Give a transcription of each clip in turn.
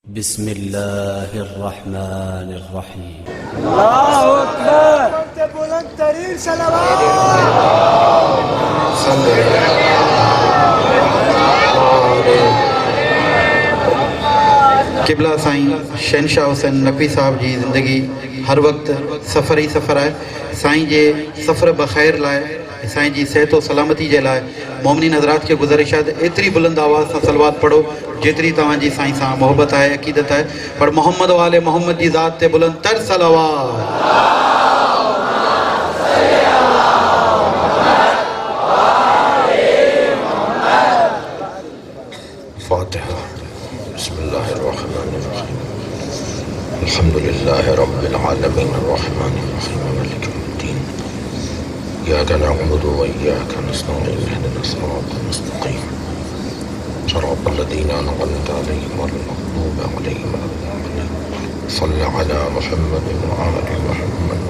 بسم الله الرحمن الرحيم. اللہ اکبر بلند ترین صلوات قبلہ سائیں شہنشاہ حسین نقوی صاحب جی زندگی ہر وقت سفر ہی سفر ہے. سائیں جے سفر بخیر لائے، سائیں جی صحت و سلامتی جے لائے مومنین حضرات کے گزارشات اتری بلند آواز سے صلوات پڑھو جتری تمہاں جی سائیں ساں محبت ہے، عقیدت ہے. پر محمد والے محمد جی ذات تے بلند تر صلوات. فاتحہ. بسم اللہ الرحمن الرحیم. الحمدللہ رب العالمین الرحمن الرحیم مالک یوم الدین. ایاک نعبد و ایاک نستعین اهدنا الصراط المستقیم صراط الذین انعمت علیہم غیر المغضوب علیہم ولا الضالین. صل علی محمد وآل محمد.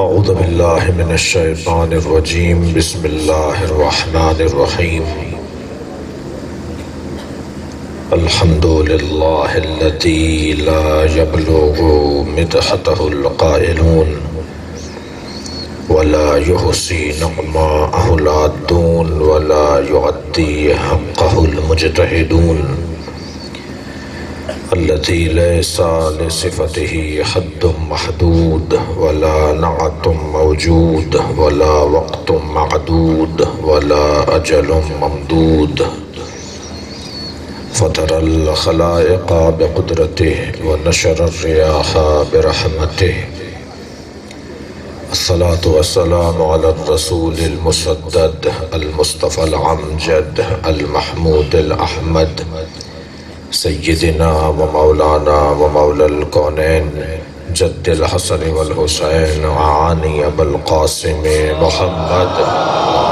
اعوذ باللہ من الشیطان الرجیم. بسم اللہ الرحمن الرحیم. الحمد للہ الذی لا یبلغ مدحتہ القائلون ولا یحصی نعماءہ العادون ولا یعدی حقہ المجتہدون. الذي ليس لصفته حد محدود ولا نعت موجود ولا وقت معدود ولا أجل ممدود. فطر الخلائق بقدرته ونشر الرياح برحمته. الصلاة والسلام على الرسول المسدد المصطفى العمجد المحمود الأحمد سیدنا و مولانا و مولا الکونین جد الحسن والحسین عانی ابو القاسم محمد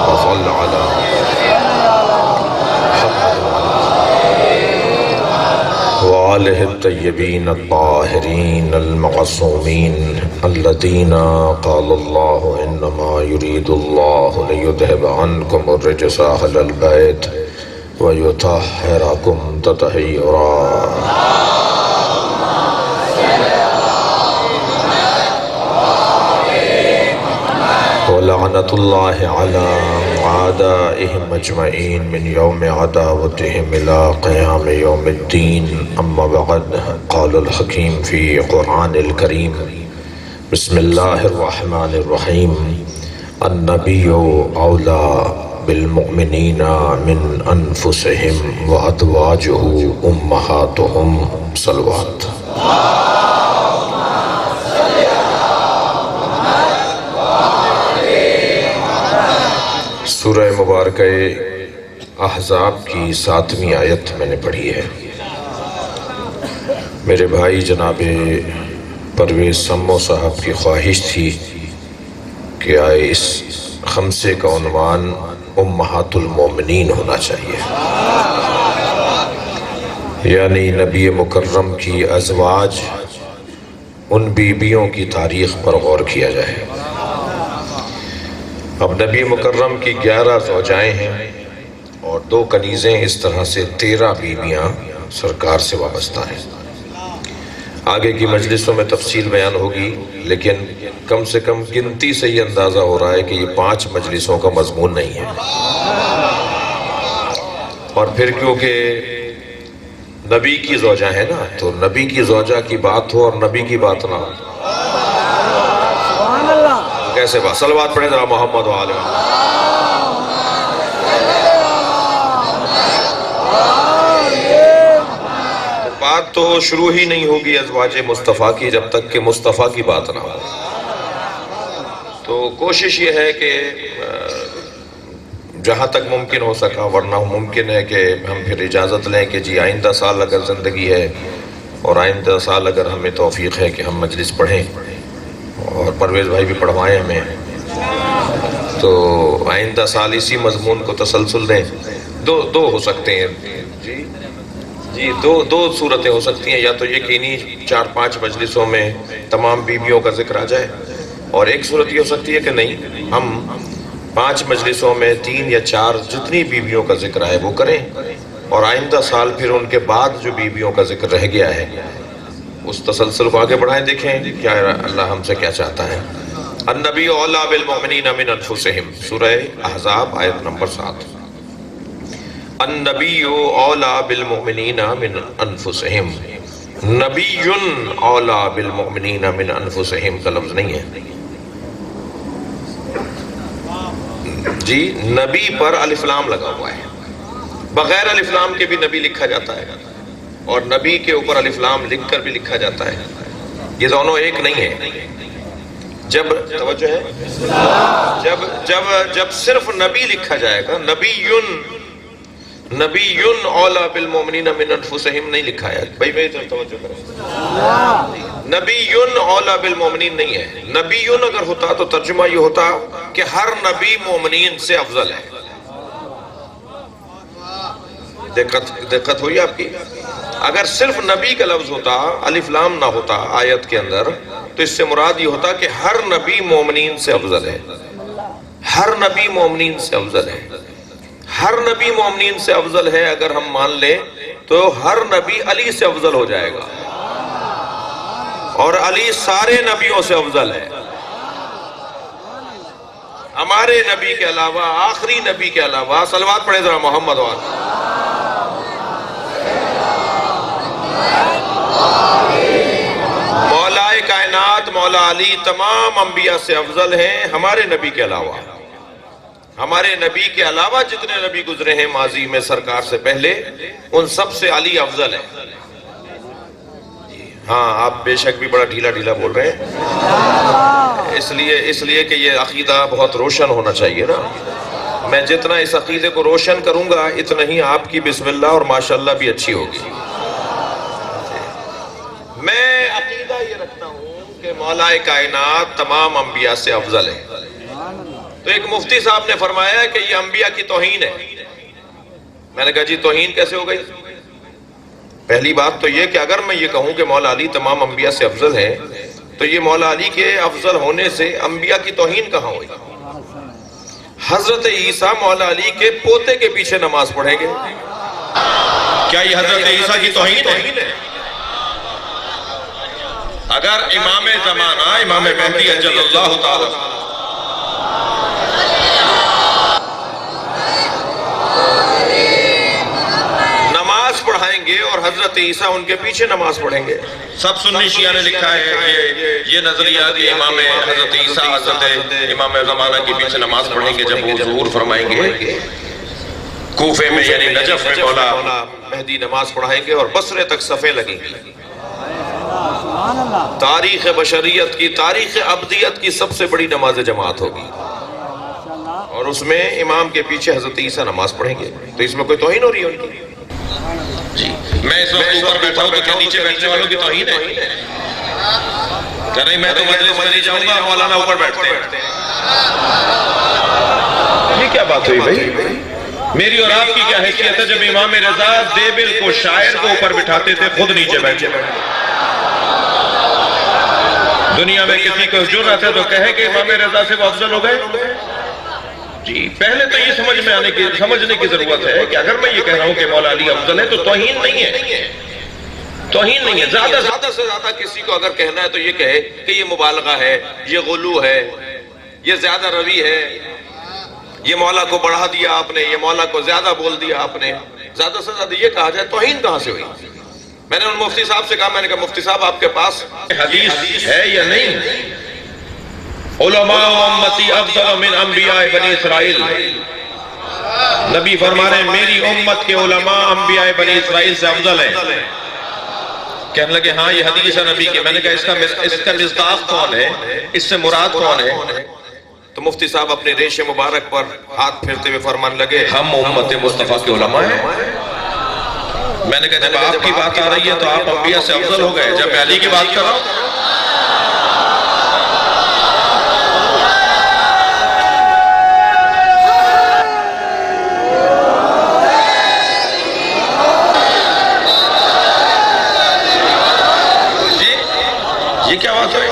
وصل علی وآلہ الطیبین الطاہرین المعصومین الذین قال اللہ انما یرید اللہ لیذہب عنکم الرجس اہل البیت وَيُطَهِّرَكُمْ تَطْهِيرًا. وَلَعْنَةُ اللَّهِ عَلَىٰ أَعْدَائِهِمْ أَجْمَعِينَ مِنْ يَوْمِ عَدَاوَتِهِمْ إِلَىٰ قِيَامِ يَوْمِ الدِّينِ. أَمَّا بَعْدُ قَالَ الْحَكِيمُ فِي قُرْآنِ الْكَرِيمِ. بسم الله الرحمن الرحيم. النبي أولى بالمؤمنین من انفسهم وازواجه امہاتهم. صلوات. سورہ مبارکہ احزاب کی 7ویں آیت میں نے پڑھی ہے. میرے بھائی جناب پرویز سمو صاحب کی خواہش تھی کہ آئے اس خمسے کا عنوان امہات المومنین ہونا چاہیے، یعنی نبی مکرم کی ازواج، ان بیویوں کی تاریخ پر غور کیا جائے. اب نبی مکرم کی 11 زوجائیں ہیں اور 2 کنیزیں، اس طرح سے 13 بیویاں سرکار سے وابستہ ہیں. آگے کی مجلسوں میں تفصیل بیان ہوگی، لیکن کم سے کم گنتی سے یہ اندازہ ہو رہا ہے کہ یہ 5 مجلسوں کا مضمون نہیں ہے. اور پھر کیونکہ نبی کی زوجہ ہے نا، تو نبی کی زوجہ کی بات ہو اور نبی کی بات نہ ہو، کیسے بات؟ صلوات پڑھیں ذرا محمد و آل محمد. بات تو شروع ہی نہیں ہوگی ازواج مصطفیٰ کی جب تک کہ مصطفیٰ کی بات نہ ہو. تو کوشش یہ ہے کہ جہاں تک ممکن ہو سکا، ورنہ ممکن ہے کہ ہم پھر اجازت لیں کہ جی آئندہ سال اگر زندگی ہے اور آئندہ سال اگر ہمیں توفیق ہے کہ ہم مجلس پڑھیں اور پرویز بھائی بھی پڑھوائیں ہمیں، تو آئندہ سال اسی مضمون کو تسلسل دیں. دو ہو سکتے ہیں جی، دو صورتیں ہو سکتی ہیں. یا تو یہ کہ انہی 4-5 مجلسوں میں تمام بیویوں کا ذکر آ جائے، اور ایک صورت یہ ہو سکتی ہے کہ نہیں، ہم 5 مجلسوں میں 3 یا 4 جتنی بیویوں کا ذکر ہے وہ کریں، اور آئندہ سال پھر ان کے بعد جو بیویوں کا ذکر رہ گیا ہے اس تسلسل کو آگے بڑھائیں، دیکھیں کیا اللہ ہم سے کیا چاہتا ہے۔ النبی اولیٰ بالمؤمنین من انفسہم، سورہ احزاب آیت نمبر 7۔ النبی اولیٰ بالمؤمنین من انفسہم، نبی اولیٰ بالمؤمنین من انفسہم کا لفظ نہیں ہے جی، نبی پر الف لام لگا ہوا ہے، بغیر الف لام کے بھی نبی لکھا جاتا ہے اور نبی کے اوپر الف لام لکھ کر بھی لکھا جاتا ہے، یہ دونوں ایک نہیں ہے۔ جب توجہ ہے، جب صرف نبی لکھا جائے گا، نبی اولیٰ بالمؤمنین من انفسہم نہیں لکھا ہے، بھائی میری طرف توجہ کریں، نبی اولیٰ بالمؤمنین نہیں ہے۔ نبی اگر ہوتا تو ترجمہ یہ ہوتا کہ ہر نبی مومنین سے افضل ہے۔ دقت ہوئی آپ کی؟ اگر صرف نبی کا لفظ ہوتا، الف لام نہ ہوتا آیت کے اندر، تو اس سے مراد یہ ہوتا کہ ہر نبی مومنین سے افضل ہے، ہر نبی مومنین سے افضل ہے، ہر نبی مومنین سے افضل ہے۔ اگر ہم مان لیں تو ہر نبی علی سے افضل ہو جائے گا، اور علی سارے نبیوں سے افضل ہے، ہمارے نبی کے علاوہ، آخری نبی کے علاوہ۔ صلوات پڑھیں ذرا محمد وآلہ۔ مولا کائنات مولا علی تمام انبیاء سے افضل ہیں ہمارے نبی کے علاوہ۔ ہمارے نبی کے علاوہ جتنے نبی گزرے ہیں ماضی میں سرکار سے پہلے، ان سب سے علی افضل ہے۔ ہاں آپ بے شک بھی بڑا ڈھیلا ڈھیلا بول رہے ہیں، اس لیے کہ یہ عقیدہ بہت روشن ہونا چاہیے نا۔ میں جتنا اس عقیدے کو روشن کروں گا اتنا ہی آپ کی بسم اللہ اور ماشاءاللہ بھی اچھی ہوگی۔ میں عقیدہ یہ رکھتا ہوں کہ مولا کائنات تمام انبیاء سے افضل ہے۔ تو ایک مفتی صاحب نے فرمایا کہ یہ انبیاء کی توہین ہے۔ میں نے کہا جی توہین کیسے ہو گئی؟ پہلی بات تو یہ کہ اگر میں یہ کہوں کہ مولا علی تمام انبیاء سے افضل ہے تو یہ مولا علی کے افضل ہونے سے انبیاء کی توہین کہاں ہوئی؟ حضرت عیسیٰ مولا علی کے پوتے کے پیچھے نماز پڑھیں گے، کیا یہ حضرت عیسیٰ کی توہین ہے؟ اگر امام زمانہ امام مہدی اجل اللہ تعالی نماز پڑھائیں گے اور حضرت عیسیٰ ان کے پیچھے نماز پڑھیں گے، سب سنی شیعہ نے لکھا ہے کہ یہ نظریہ کہ امام حضرت عیسیٰ حضرت امام زمانہ کے پیچھے نماز پڑھیں گے جب وہ ظہور فرمائیں گے کوفے میں یعنی نجف میں مولا مہدی نماز پڑھائیں گے اور بصرے تک صفیں لگیں گی۔ تاریخ بشریت کی، تاریخ ابدیت کی سب سے بڑی نماز جماعت ہوگی اور اس میں امام کے پیچھے حضرت عیسیٰ نماز پڑھیں گے، تو اس میں کوئی توہین ہو رہی ہے ان کی؟ جی میں اس وقت اوپر بیٹھا ہوں تو کیا نیچے بیٹھنے والوں کی توہین ہے؟ کہ نہیں میں تو مجلس میں نہیں جاؤں گا، مولانا اوپر بیٹھتے ہیں۔ یہ کیا بات ہوئی بھائی؟ میری اور آپ کی کیا حیثیت ہے جب امام رضا دیبل کو شاعر کو اوپر بٹھاتے تھے خود نیچے بیٹھے؟ دنیا میں کسی کو جرأت ہے تو کہے کہ امام رضا سے وہ افضل ہو گئے؟ جی پہلے تو یہ سمجھنے کی ضرورت ہے کہ اگر میں یہ کہہ رہا ہوں کہ مولا علی افضل ہے تو توہین نہیں ہے، توہین نہیں ہے۔ زیادہ سے زیادہ کسی کو اگر کہنا ہے تو یہ کہے کہ یہ مبالغہ ہے، یہ غلو ہے، یہ زیادہ روی ہے، یہ مولا کو بڑھا دیا آپ نے، یہ مولا کو زیادہ بول دیا آپ نے، زیادہ سے زیادہ یہ کہا جائے، توہین کہاں سے ہوئی؟ میں نے ان مفتی صاحب سے کہا، میں نے کہا مفتی صاحب آپ کے پاس حدیث ہے یا نہیں؟ علماء امتی افضل من انبیاء بنی اسرائیل، نبی فرما رہے ہیں میری امت کے علماء انبیاء بنی اسرائیل سے افضل ہیں۔ کہنے لگے ہاں یہ حدیث ہے نبی کی۔ میں نے کہا اس کا مصداق کون ہے، اس سے مراد کون ہے؟ تو مفتی صاحب اپنے ریش مبارک پر ہاتھ پھیرتے ہوئے فرمان لگے ہم امت مصطفیٰ کے علماء ہیں۔ میں نے کہا جب آپ کی بات آ رہی ہے تو آپ انبیاء سے افضل ہو گئے، جب میں علی کی بات کر رہا ہوں یہ کیا بات ہے؟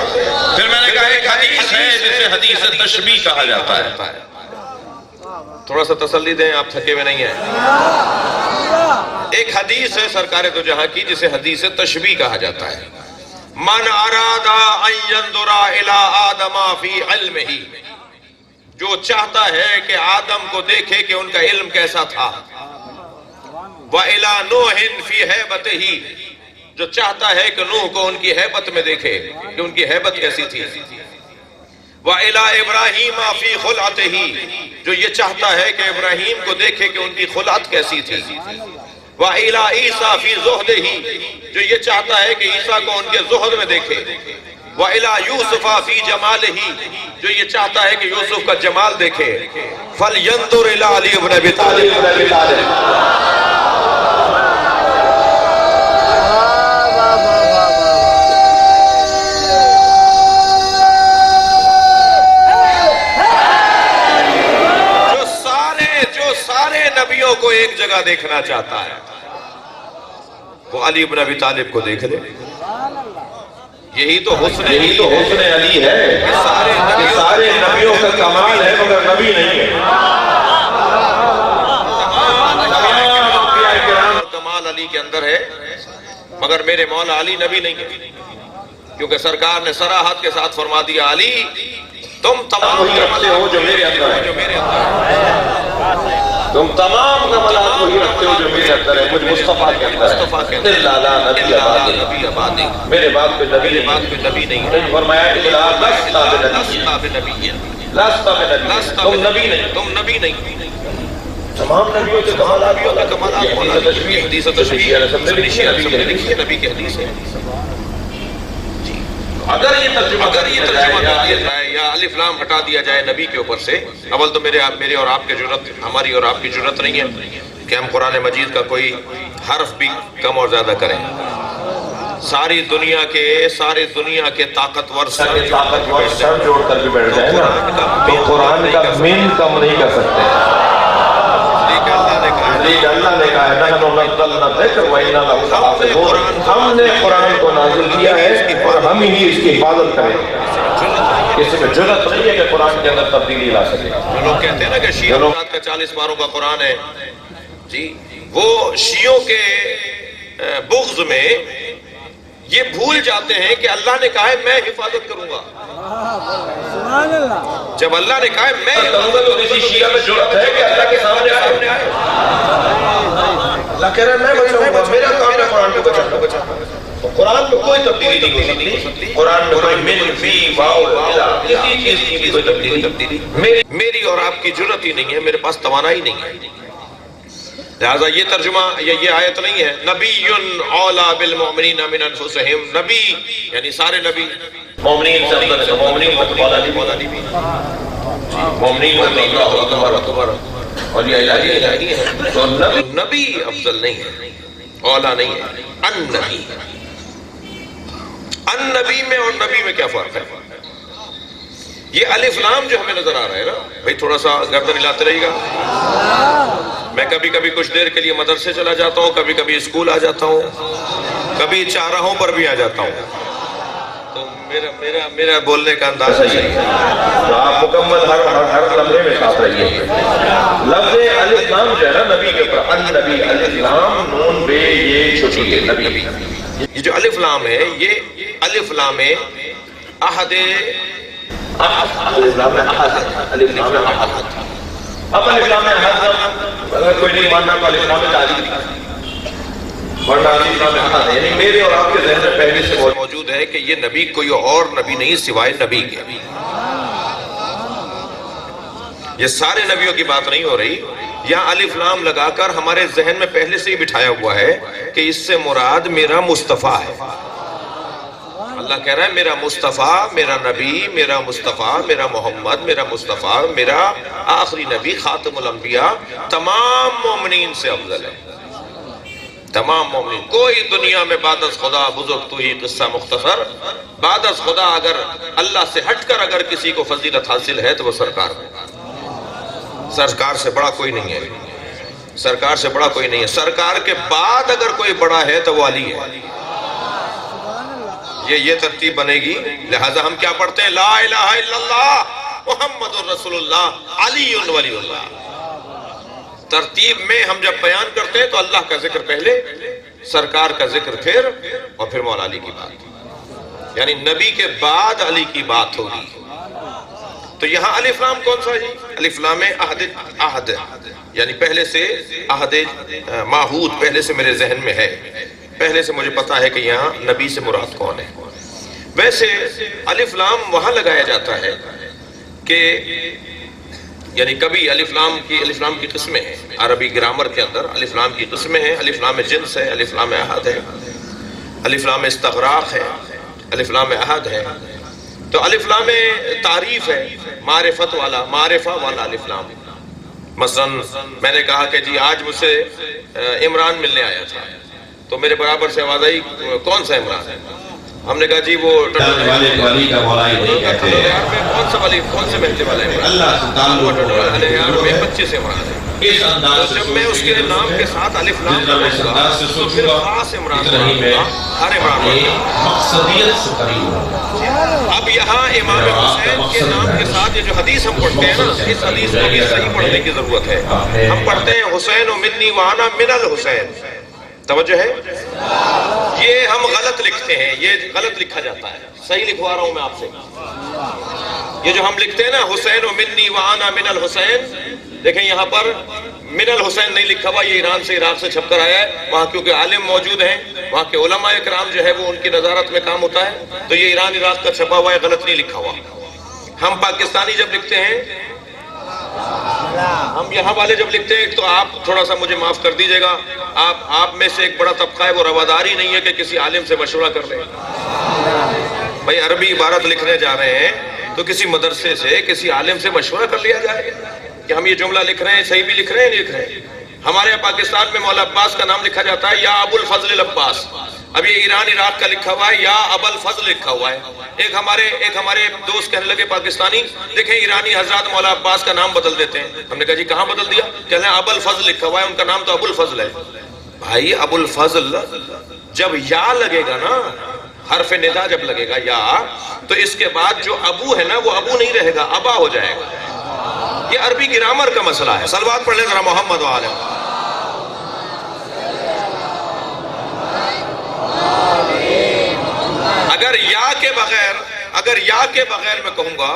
پھر میں نے کہا ایک حدیث ہے جسے حدیث تشبیہ کہا جاتا ہے۔ تھوڑا سا تسلی دیں، آپ تھکے ہوئے نہیں ہیں۔ حدیث ہے سرکار دو جہاں کی جسے حدیث تشبیہ کہا جاتا ہے. من ارادہ ان ينظر الى آدم فی علمہ، جو چاہتا ہے کہ آدم کو دیکھے کہ ان کا علم کیسا تھا. وَإِلَى نُوحٍ فِي هَيْبَتِهِ، جو چاہتا ہے کہ نوح کو ان کی ہیبت میں دیکھے کہ ان کی ہیبت کیسی تھی. وَإِلَى إِبْرَاهِيمَ فِي خُلْعَتِهِ، جو یہ چاہتا ہے کہ ابراہیم کو دیکھے کہ ان کی خلعت کیسی تھی. وَإِلَى عِيسَى فِي زُهْدِهِ، جو یہ چاہتا ہے کہ عیسیٰ کو ان کے زہد میں دیکھے. وَإِلَى يُوسُفَ فِي جَمَالِهِ، جو یہ چاہتا ہے کہ یوسف کا جمال دیکھے. فَلْيَنْظُرْ إِلَى عَلِيِّ بْنِ أَبِي طَالِبٍ. نبیوں کو ایک جگہ دیکھنا چاہتا ہے وہ علی بن ابی طالب کو دیکھ لے. یہی تو حسن علی ہے. سارے نبیوں کا کمال ہے مگر نبی نہیں ہے. کمال علی کے اندر ہے مگر میرے مولا علی نبی نہیں ہے، کیونکہ سرکار نے صراحت کے ساتھ فرما دیا علی تم تمام وہی رکھتے ہو جو میرے اندر ہے. تم تمام کمالات وہی رکھتے ہو جو میرے اندر ہے، مجھ مصطفیٰ کے اندر ہے. لالا نبی آباد، میرے بعد پہ نبی نہیں ہے. فرمایا تم نبی نہیں. تمام نبیوں کے کمالات حدیث تشریح نبی کی حدیث ہے. اگر یہ ترجمہ کر دیا جائے یا الف لام ہٹا دیا جائے نبی کے اوپر سے، اول تو میرے اور آپ کے جرت، ہماری اور آپ کی جرت نہیں ہے کہ ہم قرآن مجید کا کوئی حرف بھی کم اور زیادہ کریں. ساری دنیا کے طاقتور سر جوڑ کر کے بیٹھ جائیں تو قرآن کا مین کم نہیں کر سکتے. اللہ نے کہا ہے ہم نے قرآن کو نازل کیا ہے اور ہم ہی اس کی حفاظت کریں. کسی میں جرت نہیں ہے کہ قرآن کے اندر تبدیلی لا سکے. لوگ کہتے ہیں نا کہ شیعہ کا 40 پاروں کا قرآن ہے جی، وہ شیعوں کے بغض میں یہ بھول جاتے ہیں کہ اللہ نے کہا ہے میں حفاظت کروں گا. جب اللہ نے کہا ہے میں کروں گا تو کسی شیعہ میں جرت ہے کہ اللہ کے سامنے آئے. اللہ کہہ رہا ہے میں بچاؤں گا، میرا کام ہے قرآن کو بچانا. قرآن میں کوئی تبدیلی نہیں ہو سکتی. قرآن میں کوئی من فی واو الا کسی چیز کی کوئی تبدیلی میری اور آپ کی جرت ہی نہیں ہے، میرے پاس توانائی نہیں ہے. لہذا یہ ترجمہ یہ آیت نہیں ہے نبی اولا بالمؤمنین من انفسہم. نبی یعنی سارے نبی مومنین سے افضل ہے. مومنین مطلب مولا علی بھی مومنین مطلب اللہ اکبر اولیاء الہی ہے. تو نبی افضل نہیں ہے، اولا نہیں ہے. النبی میں اور نبی میں کیا فرق ہے؟ یہ الف لام جو ہمیں نظر آ رہا ہے نا بھئی، تھوڑا سا گردن ہلاتے رہیے گا. میں کبھی کبھی کچھ دیر کے لیے مدرسے چلا جاتا ہوں، کبھی کبھی اسکول آ جاتا ہوں، کبھی چارراہوں پر بھی آ جاتا ہوں. تو میرا بولنے کا انداز ہے آپ مکمل ہر لمحے میں ساتھ رہیے. لفظ الف لام جو ہے نا نبی کے اوپر، النبی الف لام نون بے یہ چھوٹی ہے نبی. یہ جو الف لام ہے یہ الف لام احد الف لام احد. اب الف لام احد اگر کوئی نہیں ماننا تو الف لام تعلیل، ورنہ الف لام احد یعنی میرے اور آپ کے ذہن میں پہلے سے موجود ہے کہ یہ نبی کوئی اور نبی نہیں سوائے نبی کے. یہ سارے نبیوں کی بات نہیں ہو رہی. یہاں الف لام لگا کر ہمارے ذہن میں پہلے سے ہی بٹھایا ہوا ہے کہ اس سے مراد میرا مصطفیٰ ہے. اللہ کہہ رہا ہے میرا مصطفیٰ، میرا نبی، میرا مصطفیٰ، میرا محمد، میرا مصطفیٰ، میرا آخری نبی خاتم الانبیاء تمام مومنین سے افضل ہے. تمام مومنین. کوئی دنیا میں بعد از خدا بزرگ تو ہی قصہ مختصر، بعد از خدا اگر اللہ سے ہٹ کر اگر کسی کو فضیلت حاصل ہے تو وہ سرکار ہے. سرکار سے بڑا کوئی نہیں ہے، سرکار سے بڑا کوئی نہیں ہے. سرکار کے بعد اگر کوئی بڑا ہے تو وہ علی ہے. یہ ترتیب بنے گی. لہذا ہم کیا پڑھتے ہیں؟ لا الہ الا اللہ محمد الرسول اللہ علی ولی اللہ. ترتیب میں ہم جب بیان کرتے ہیں تو اللہ کا ذکر پہلے، سرکار کا ذکر پھر، اور پھر مولا علی کی بات، یعنی نبی کے بعد علی کی بات ہوگی۔ تو یہاں الف لام کون سا جی؟ الف لام عہد، یعنی پہلے سے عہد معہود پہلے سے میرے ذہن میں ہے، پہلے سے مجھے پتا ہے کہ یہاں نبی سے مراد کون ہے۔ ویسے الف لام وہاں لگایا جاتا ہے کہ یعنی کبھی الف لام کی قسمیں ہیں، عربی گرامر کے اندر الف لام کی قسمیں ہیں، الف لام جنس ہے، الف لام عہد ہے، الف لام استغراق ہے، الف لام عہد ہے۔ تو الف لام تعریف ہے، معرفت والا، معرفہ والا الف لام۔ مثلا میں نے کہا کہ جی آج مجھ سے عمران ملنے آیا تھا، تو میرے برابر سے آواز آئی کون سا عمران ہے؟ ہم نے کہا جی وہ ولی کا مولا ہی نہیں کہتے ہیں، کون سے محلے والا ہے؟ اللہ سے تعلق میں 25 عمران ہے۔ اس انداز سے جب میں اس کے نام کے ساتھ الف لام جتنا میں اس انداز سے تو پھر سوچوں خاص عمران اتنا ہی میں ہر عمران مقصدیت سے قریب ہوں۔ اب یہاں امام حسین کے نام کے ساتھ یہ جو حدیث ہم پڑھتے ہیں نا، اس حدیث کو بھی صحیح پڑھنے کی ضرورت ہے۔ ہم پڑھتے ہیں حسین منی وانا من الحسین، توجہ ہے؟ یہ ہم غلط لکھتے ہیں، یہ غلط لکھا جاتا ہے، صحیح لکھوا رہا ہوں میں آپ سے۔ یہ جو ہم لکھتے ہیں نا حسین منی وانا من الحسین، دیکھیں یہاں پر من الحسین نہیں لکھا ہوا، یہ ایران سے عراق سے چھپ کر آیا ہے، وہاں کیونکہ عالم موجود ہیں، وہاں کے علماء اکرام جو ہے وہ ان کی نظارت میں کام ہوتا ہے، تو یہ ایران عراق کا چھپا ہوا ہے، غلط نہیں لکھا ہوا۔ ہم پاکستانی جب لکھتے ہیں، ہم یہاں والے جب لکھتے ہیں تو آپ تھوڑا سا مجھے معاف کر دیجئے گا، آپ میں سے ایک بڑا طبقہ ہے وہ رواداری نہیں ہے کہ کسی عالم سے مشورہ کر لیں۔ بھائی عربی عبارت لکھنے جا رہے ہیں تو کسی مدرسے سے کسی عالم سے مشورہ کر لیا جائے کہ ہم یہ جملہ لکھ رہے ہیں صحیح بھی لکھ رہے ہیں نہیں لکھ رہے ہیں۔ ہمارے یہاں پاکستان میں مولا عباس کا نام لکھا جاتا ہے یا ابو الفضل العباس، اب یہ ایران عراق کا لکھا ہوا ہے یا ابو الفضل لکھا ہوا ہے۔ ایک ہمارے دوست کہنے لگے پاکستانی، دیکھیں ایرانی حضرات مولا عباس کا نام بدل دیتے ہیں۔ ہم نے کہا جی کہاں بدل دیا؟ کہتے ہیں ابو الفضل لکھا ہوا ہے، ان کا نام تو ابو الفضل ہے۔ بھائی ابو الفضل جب یا لگے گا نا، حرف ندا جب لگے گا یا، تو اس کے بعد جو ابو ہے نا وہ ابو نہیں رہے گا، ابا ہو جائے گا۔ یہ عربی گرامر کا مسئلہ ہے۔ صلوات پڑھ لیں ذرا محمد و آلہ۔ اگر یا کے بغیر میں کہوں گا،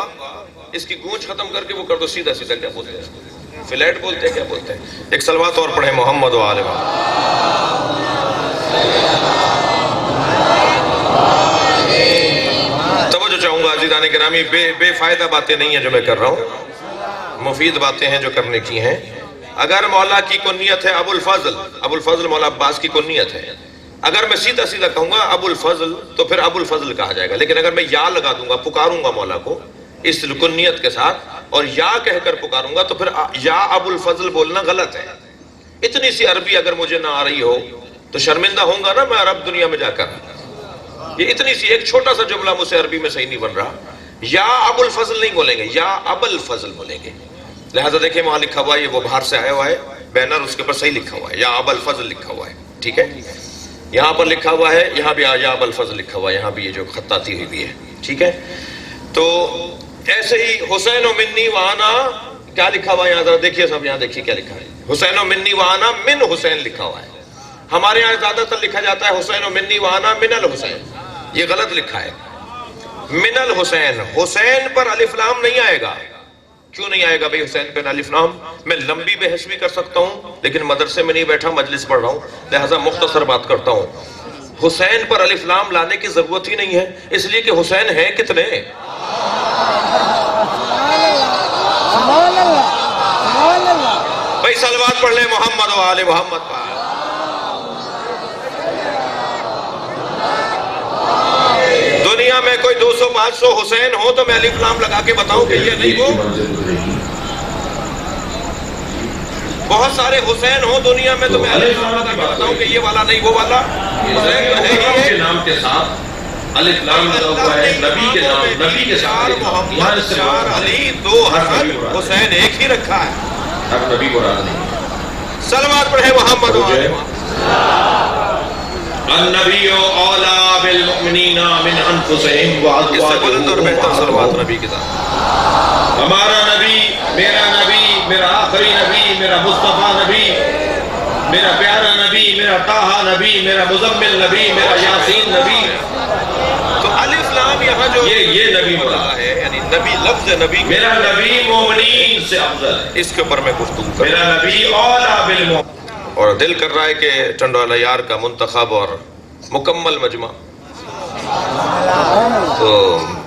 اس کی گونج ختم کر کے وہ کر دو سیدھا سیدھا، کیا بولتے ہیں فلیٹ بولتے ہیں، کیا بولتے ہیں؟ ایک صلوات اور پڑھیں محمد و آلہ۔ توجہ چاہوں گا عزیزان گرامی، بے فائدہ باتیں نہیں ہیں جو میں کر رہا ہوں، مفید باتیں ہیں جو کرنے کی ہیں۔ اگر مولا کی کنیت ہے ابو الفضل مولا عباس کی کنیت ہے، اگر میں سیدھا سیدھا کہوں گا ابو الفضل تو پھر ابو الفضل کہا جائے گا، لیکن اگر میں یا لگا دوں گا، پکاروں گا مولا کو اس کنیت کے ساتھ اور یا کہہ کر پکاروں گا، تو پھر یا ابو الفضل بولنا غلط ہے۔ اتنی سی عربی اگر مجھے نہ آ رہی ہو تو شرمندہ ہوں گا نا میں عرب دنیا میں جا کر۔ یہ اتنی سی ایک چھوٹا سا جملہ مجھ سے عربی میں صحیح نہیں بن رہا، یا ابو الفضل نہیں بولیں گے، یا ابو الفضل بولیں گے۔ لہذا دیکھیں وہاں لکھا ہوا ہے، یہ وہ باہر سے آیا ہوا ہے بینر، اس کے پر صحیح لکھا ہوا ہے، یا ابو الفضل لکھا ہوا ہے، ٹھیک ہے؟ یہاں پر لکھا ہوا ہے، یہاں بھی یا ابو الفضل لکھا ہوا ہے، یہاں بھی یہ جو خطاطی ہوئی بھی ہے، ٹھیک ہے؟ تو ایسے ہی حسین و منی وانا کیا لکھا ہوا ہے یہاں ذرا دیکھیے صاحب، یہاں دیکھیے کیا لکھا ہے، حسین و منی وانا من حسین لکھا ہوا ہے۔ ہمارے یہاں زیادہ تر لکھا جاتا ہے حسین و منی وانا من الحسین، یہ غلط لکھا ہے، من الحسین، حسین پر الف لام نہیں آئے گا۔ کیوں نہیں آئے گا بھئی حسین پہ الف لام؟ میں لمبی بحث بھی کر سکتا ہوں لیکن مدرسے میں نہیں بیٹھا، مجلس پڑھ رہا ہوں، لہذا مختصر بات کرتا ہوں۔ حسین پر الف لام لانے کی ضرورت ہی نہیں ہے، اس لیے کہ حسین ہیں کتنے؟ بھئی صلوات پڑھ لیں محمد و آل محمد پر۔ دنیا میں کوئی 200-500 حسین ہو تو میں الف لام لگا کے بتاؤں کہ یہ نہیں وہ؟ بہت سارے حسین ہو دنیا میں تو میں الف لام لگا کے بتاؤں کہ یہ والا نہیں وہ والا؟ حسین تو ہے ہی ہے، نام کے ساتھ الف لام لگا ہوا ہے، نبی کے نام، نبی کے ساتھ 4 محمد 4 علی 2 حسن، حسین ایک ہی رکھا ہے، ہر نبی کو راز نہیں۔ صلوات پڑھے محمد و آل محمد۔ النبی اولا بالمؤمنین المؤمنین من انفسہم اس سے بلند اور بہتر صلوات نبی کے ساتھ. ہمارا نبی، میرا آخری نبی، میرا مصطفیٰ نبی، میرا پیارا نبی، میرا طٰہٰ نبی، میرا مزمل نبی، میرا یاسین نبی. تو الف لام یہاں جو یہ نبی ہو رہا ہے، یعنی نبی لفظ نبی میرا نبی مومنین سے افضل ہے. اس کے اوپر میں گفتگو کر میرا نبی اولیٰ بالمؤمنین. اور دل کر رہا ہے کہ ٹنڈوالا یار کا منتخب اور مکمل مجمع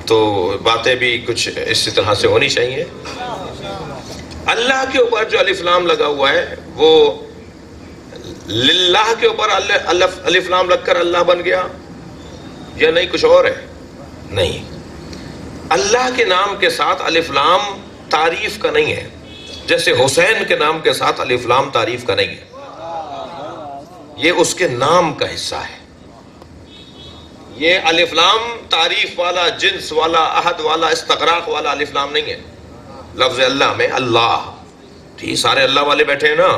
تو باتیں بھی کچھ اسی طرح سے ہونی چاہیے. اللہ کے اوپر جو الف لام لگا ہوا ہے وہ للہ کے اوپر الف لام لگ کر اللہ بن گیا یا نہیں کچھ اور ہے؟ نہیں. اللہ کے نام کے ساتھ الف لام تعریف کا نہیں ہے، جیسے حسین کے نام کے ساتھ الف لام تعریف کا نہیں ہے. یہ اس کے نام کا حصہ ہے. یہ الف لام تعریف والا، جنس والا، عہد والا، استغراق والا الف لام نہیں ہے. لفظ اللہ میں اللہ، ٹھیک سارے اللہ والے بیٹھے ہیں نا.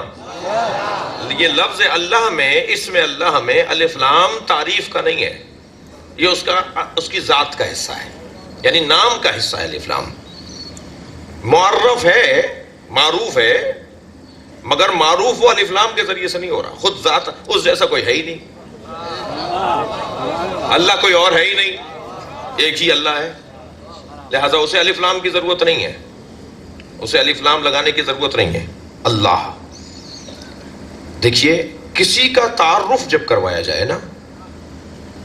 یہ لفظ اللہ میں، اسم اللہ میں الف لام تعریف کا نہیں ہے، یہ اس کی ذات کا حصہ ہے، یعنی نام کا حصہ ہے. الف لام معرف ہے، معروف ہے، مگر معروف وہ الف لام کے ذریعے سے نہیں ہو رہا. خود ذات اس جیسا کوئی ہے ہی نہیں. اللہ کوئی اور ہے ہی نہیں، ایک ہی اللہ ہے. لہذا اسے الف لام کی ضرورت نہیں ہے، اسے الف لام لگانے کی ضرورت نہیں ہے. اللہ. دیکھیے کسی کا تعارف جب کروایا جائے نا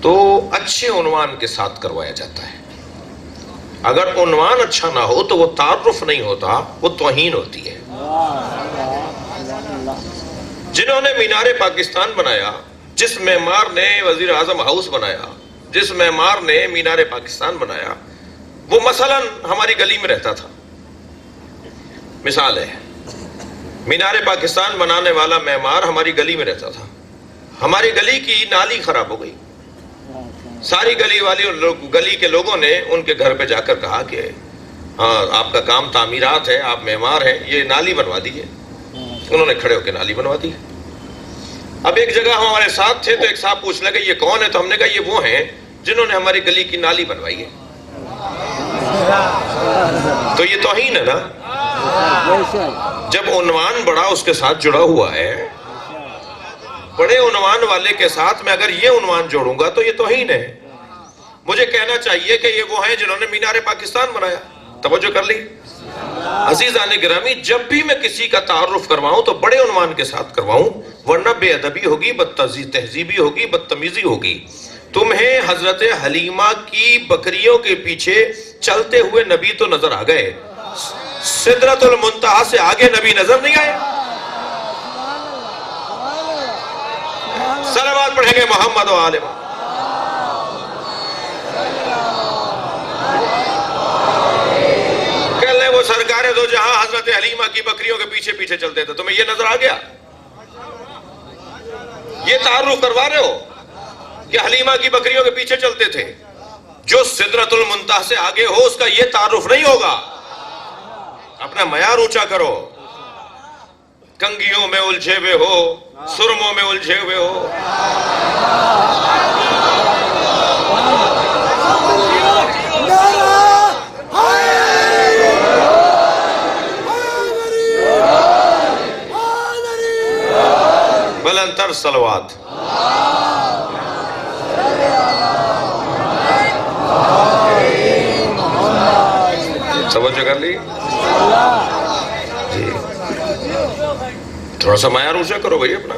تو اچھے عنوان کے ساتھ کروایا جاتا ہے. اگر عنوان اچھا نہ ہو تو وہ تعارف نہیں ہوتا، وہ توہین ہوتی ہے. جنہوں نے مینار پاکستان بنایا، جس معمار نے وزیر اعظم ہاؤس بنایا، جس معمار نے مینار پاکستان بنایا، وہ مثلاً ہماری گلی میں رہتا تھا. مثال ہے، مینار پاکستان بنانے والا معمار ہماری گلی میں رہتا تھا. ہماری گلی کی نالی خراب ہو گئی. ساری گلی کے لوگوں نے ان کے گھر پہ جا کر کہا کہ ہاں آپ کا کام تعمیرات ہے، آپ معمار ہیں، یہ نالی بنوا دیجیے. انہوں نے کھڑے ہو کے نالی بنوا دی. اب ایک جگہ ہمارے ساتھ تھے تو ایک صاحب پوچھ لگے یہ کون ہے؟ تو ہم نے کہا یہ وہ ہیں جنہوں نے ہماری گلی کی نالی بنوائی ہے. تو یہ توہین ہے نا. جب عنوان بڑا اس کے ساتھ جڑا ہوا ہے، بڑے عنوان والے کے ساتھ میں اگر یہ عنوان جوڑوں گا تو یہ توہین ہے. مجھے کہنا چاہیے کہ یہ وہ ہیں جنہوں نے مینار پاکستان بنایا. توجہ کر لی. عزیزان گرامی، جب بھی میں کسی کا تعارف کرواؤں تو بڑے عنوان کے ساتھ کرواؤں، ورنہ بے ادبی ہوگی، بد تہذیبی ہوگی، بدتمیزی ہوگی. تمہیں حضرت حلیمہ کی بکریوں کے پیچھے چلتے ہوئے نبی تو نظر آ گئے، سدرۃ المنتہا سے آگے نبی نظر نہیں آئے. صلوات پڑھیں گے محمد و آل محمد. کہنے وہ سرکار دو جہاں حضرت حلیمہ کی بکریوں کے پیچھے پیچھے چلتے تھے، تمہیں یہ نظر آ گیا؟ یہ تعارف کروا رہے ہو کہ حلیمہ کی بکریوں کے پیچھے چلتے تھے. جو سدرۃ المنتہا سے آگے ہو اس کا یہ تعارف نہیں ہوگا. اپنا معیار اونچا کرو. کنگیوں میں الجھے ہوئے ہو، سرموں میں الجھے ہوئے ہو. بلند تر صلوات. توجہ کر لی جی. تھوڑا سا معیار اونچا کرو بھائی اپنا.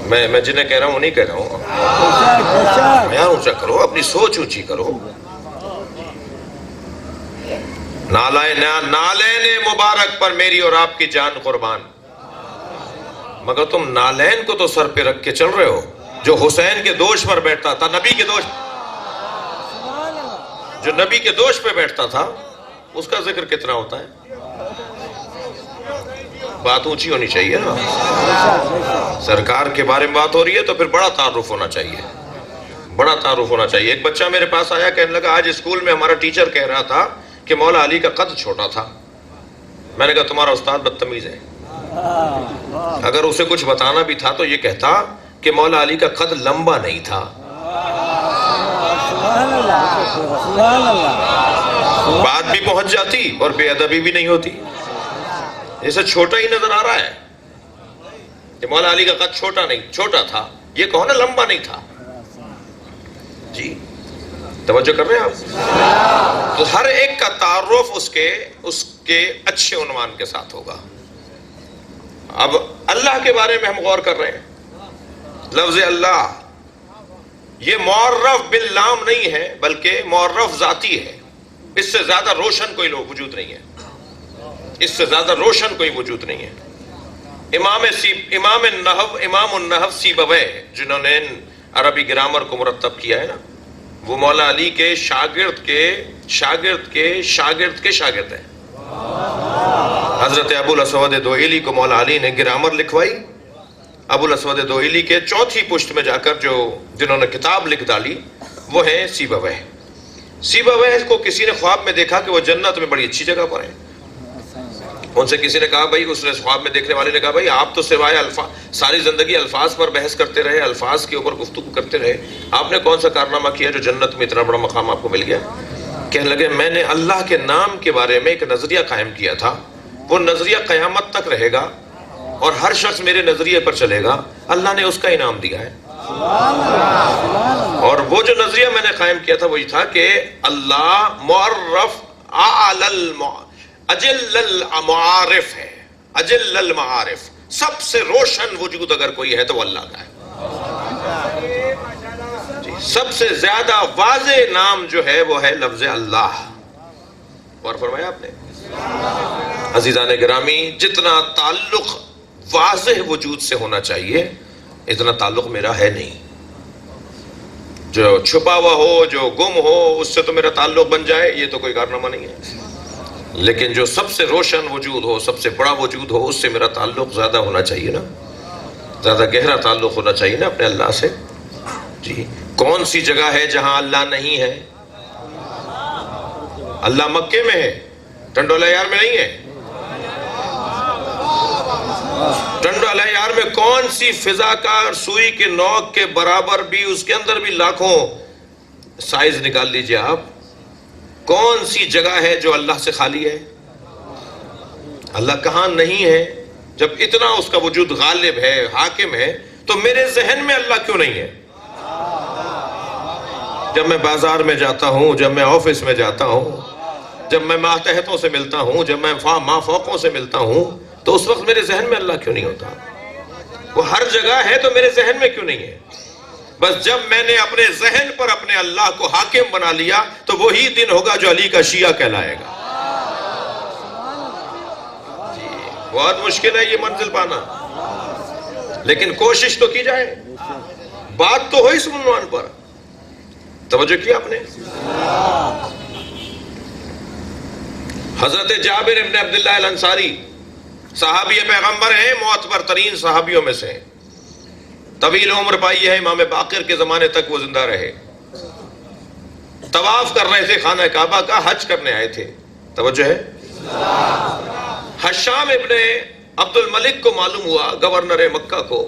میں جنہیں کہہ رہا ہوں نہیں کہہ رہا ہوں. معیار اونچا کرو، اپنی سوچ اونچی کرو. نالین مبارک پر میری اور آپ کی جان قربان. مگر تم نالین کو تو سر پہ رکھ کے چل رہے ہو. جو حسین کے دوش پر بیٹھتا تھا، نبی کے دوش، جو نبی کے دوش پہ بیٹھتا تھا، اس کا ذکر کتنا ہوتا ہے؟ بات اونچی ہونی چاہیے نا. سرکار کے بارے میں بات ہو رہی ہے تو پھر بڑا تعارف ہونا چاہیے، بڑا تعارف ہونا چاہیے. ایک بچہ میرے پاس آیا، کہنے لگا آج اسکول میں ہمارا ٹیچر کہہ رہا تھا کہ مولا علی کا قد چھوٹا تھا. میں نے کہا تمہارا استاد بدتمیز ہے. اگر اسے کچھ بتانا بھی تھا تو یہ کہتا کہ مولا علی کا قد لمبا نہیں تھا. بات بھی پہنچ جاتی اور بے ادبی بھی نہیں ہوتی. اسے چھوٹا ہی نظر آ رہا ہے. یہ مولا علی کا قد چھوٹا تھا. یہ کہو نا لمبا نہیں تھا. جی توجہ کر رہے ہیں آپ؟ تو ہر ایک کا تعارف اس کے اچھے عنوان کے ساتھ ہوگا. اب اللہ کے بارے میں ہم غور کر رہے ہیں. لفظ اللہ یہ معرف باللام نہیں ہے بلکہ معرف ذاتی ہے. اس سے زیادہ روشن کوئی وجود نہیں ہے. اس سے زیادہ روشن کوئی وجود نہیں ہے. امام النحو سیبویہ جنہوں نے عربی گرامر کو مرتب کیا ہے نا، وہ مولا علی کے شاگرد کے شاگرد ہیں. حضرت ابو الاسود دوئیلی کو مولا علی نے گرامر لکھوائی. ابو الاسود دوئیلی کے چوتھی پشت میں جا کر جنہوں نے کتاب لکھ ڈالی وہ ہیں سیبویہ. سیبویہ کو کسی نے خواب میں دیکھا کہ وہ جنت میں بڑی اچھی جگہ پر ہیں. ان سے کسی نے کہا بھائی، اس نے خواب میں دیکھنے والے نے کہا بھائی آپ تو سوائے ساری زندگی الفاظ پر بحث کرتے رہے، الفاظ کے اوپر گفتگو کرتے رہے، آپ نے کون سا کارنامہ کیا جو جنت میں اتنا بڑا مقام آپ کو مل گیا؟ کہنے لگے میں نے اللہ کے نام کے بارے میں ایک نظریہ قائم کیا تھا. وہ نظریہ قیامت تک رہے گا اور ہر شخص میرے نظریے پر چلے گا. اللہ نے اس کا انعام دیا ہے. اور وہ جو نظریہ میں نے قائم کیا تھا وہی تھا کہ اللہ معرف اجل المعارف ہے. اجل المعارف، سب سے روشن وجود اگر کوئی ہے تو وہ اللہ کا ہے. سب سے زیادہ واضح نام جو ہے وہ ہے لفظ اللہ. اور فرمایا آپ نے عزیزان گرامی، جتنا تعلق واضح وجود سے ہونا چاہیے اتنا تعلق میرا ہے نہیں. جو چھپا ہوا ہو، جو گم ہو، اس سے تو میرا تعلق بن جائے یہ تو کوئی کارنامہ نہیں ہے. لیکن جو سب سے روشن وجود ہو، سب سے بڑا وجود ہو، اس سے میرا تعلق زیادہ ہونا چاہیے نا، زیادہ گہرا تعلق ہونا چاہیے نا اپنے اللہ سے. جی کون سی جگہ ہے جہاں اللہ نہیں ہے؟ اللہ مکے میں ہے، ٹنڈولا یار میں نہیں ہے. ٹنڈولا یار میں کون سی فضا کا سوئی کے نوک کے برابر بھی، اس کے اندر بھی لاکھوں سائز نکال لیجئے آپ. کون سی جگہ ہے جو اللہ سے خالی ہے؟ اللہ کہاں نہیں ہے؟ جب اتنا اس کا وجود غالب ہے، حاکم ہے، تو میرے ذہن میں اللہ کیوں نہیں ہے؟ جب میں بازار میں جاتا ہوں، جب میں آفس میں جاتا ہوں، جب میں ماتحتوں سے ملتا ہوں، جب میں مافوقوں سے ملتا ہوں، تو اس وقت میرے ذہن میں اللہ کیوں نہیں ہوتا؟ وہ ہر جگہ ہے تو میرے ذہن میں کیوں نہیں ہے؟ بس جب میں نے اپنے ذہن پر اپنے اللہ کو حاکم بنا لیا تو وہی دن ہوگا جو علی کا شیعہ کہلائے گا. جی بہت مشکل ہے یہ منزل پانا، لیکن کوشش تو کی جائے. بات تو ہو اس عنوان پر. توجہ کیا آپ نے؟ حضرت جابر ابن عبداللہ الانصاری صحابی پیغمبر ہیں، معتبر ترین صحابیوں میں سے ہیں. طویل عمر پائی ہے، امام باقر کے زمانے تک وہ زندہ رہے. طواف کر رہے تھے خانہ کعبہ کا، حج کرنے آئے تھے. توجہ ہے. حشام ابن عبد الملک کو معلوم ہوا، گورنر مکہ کو،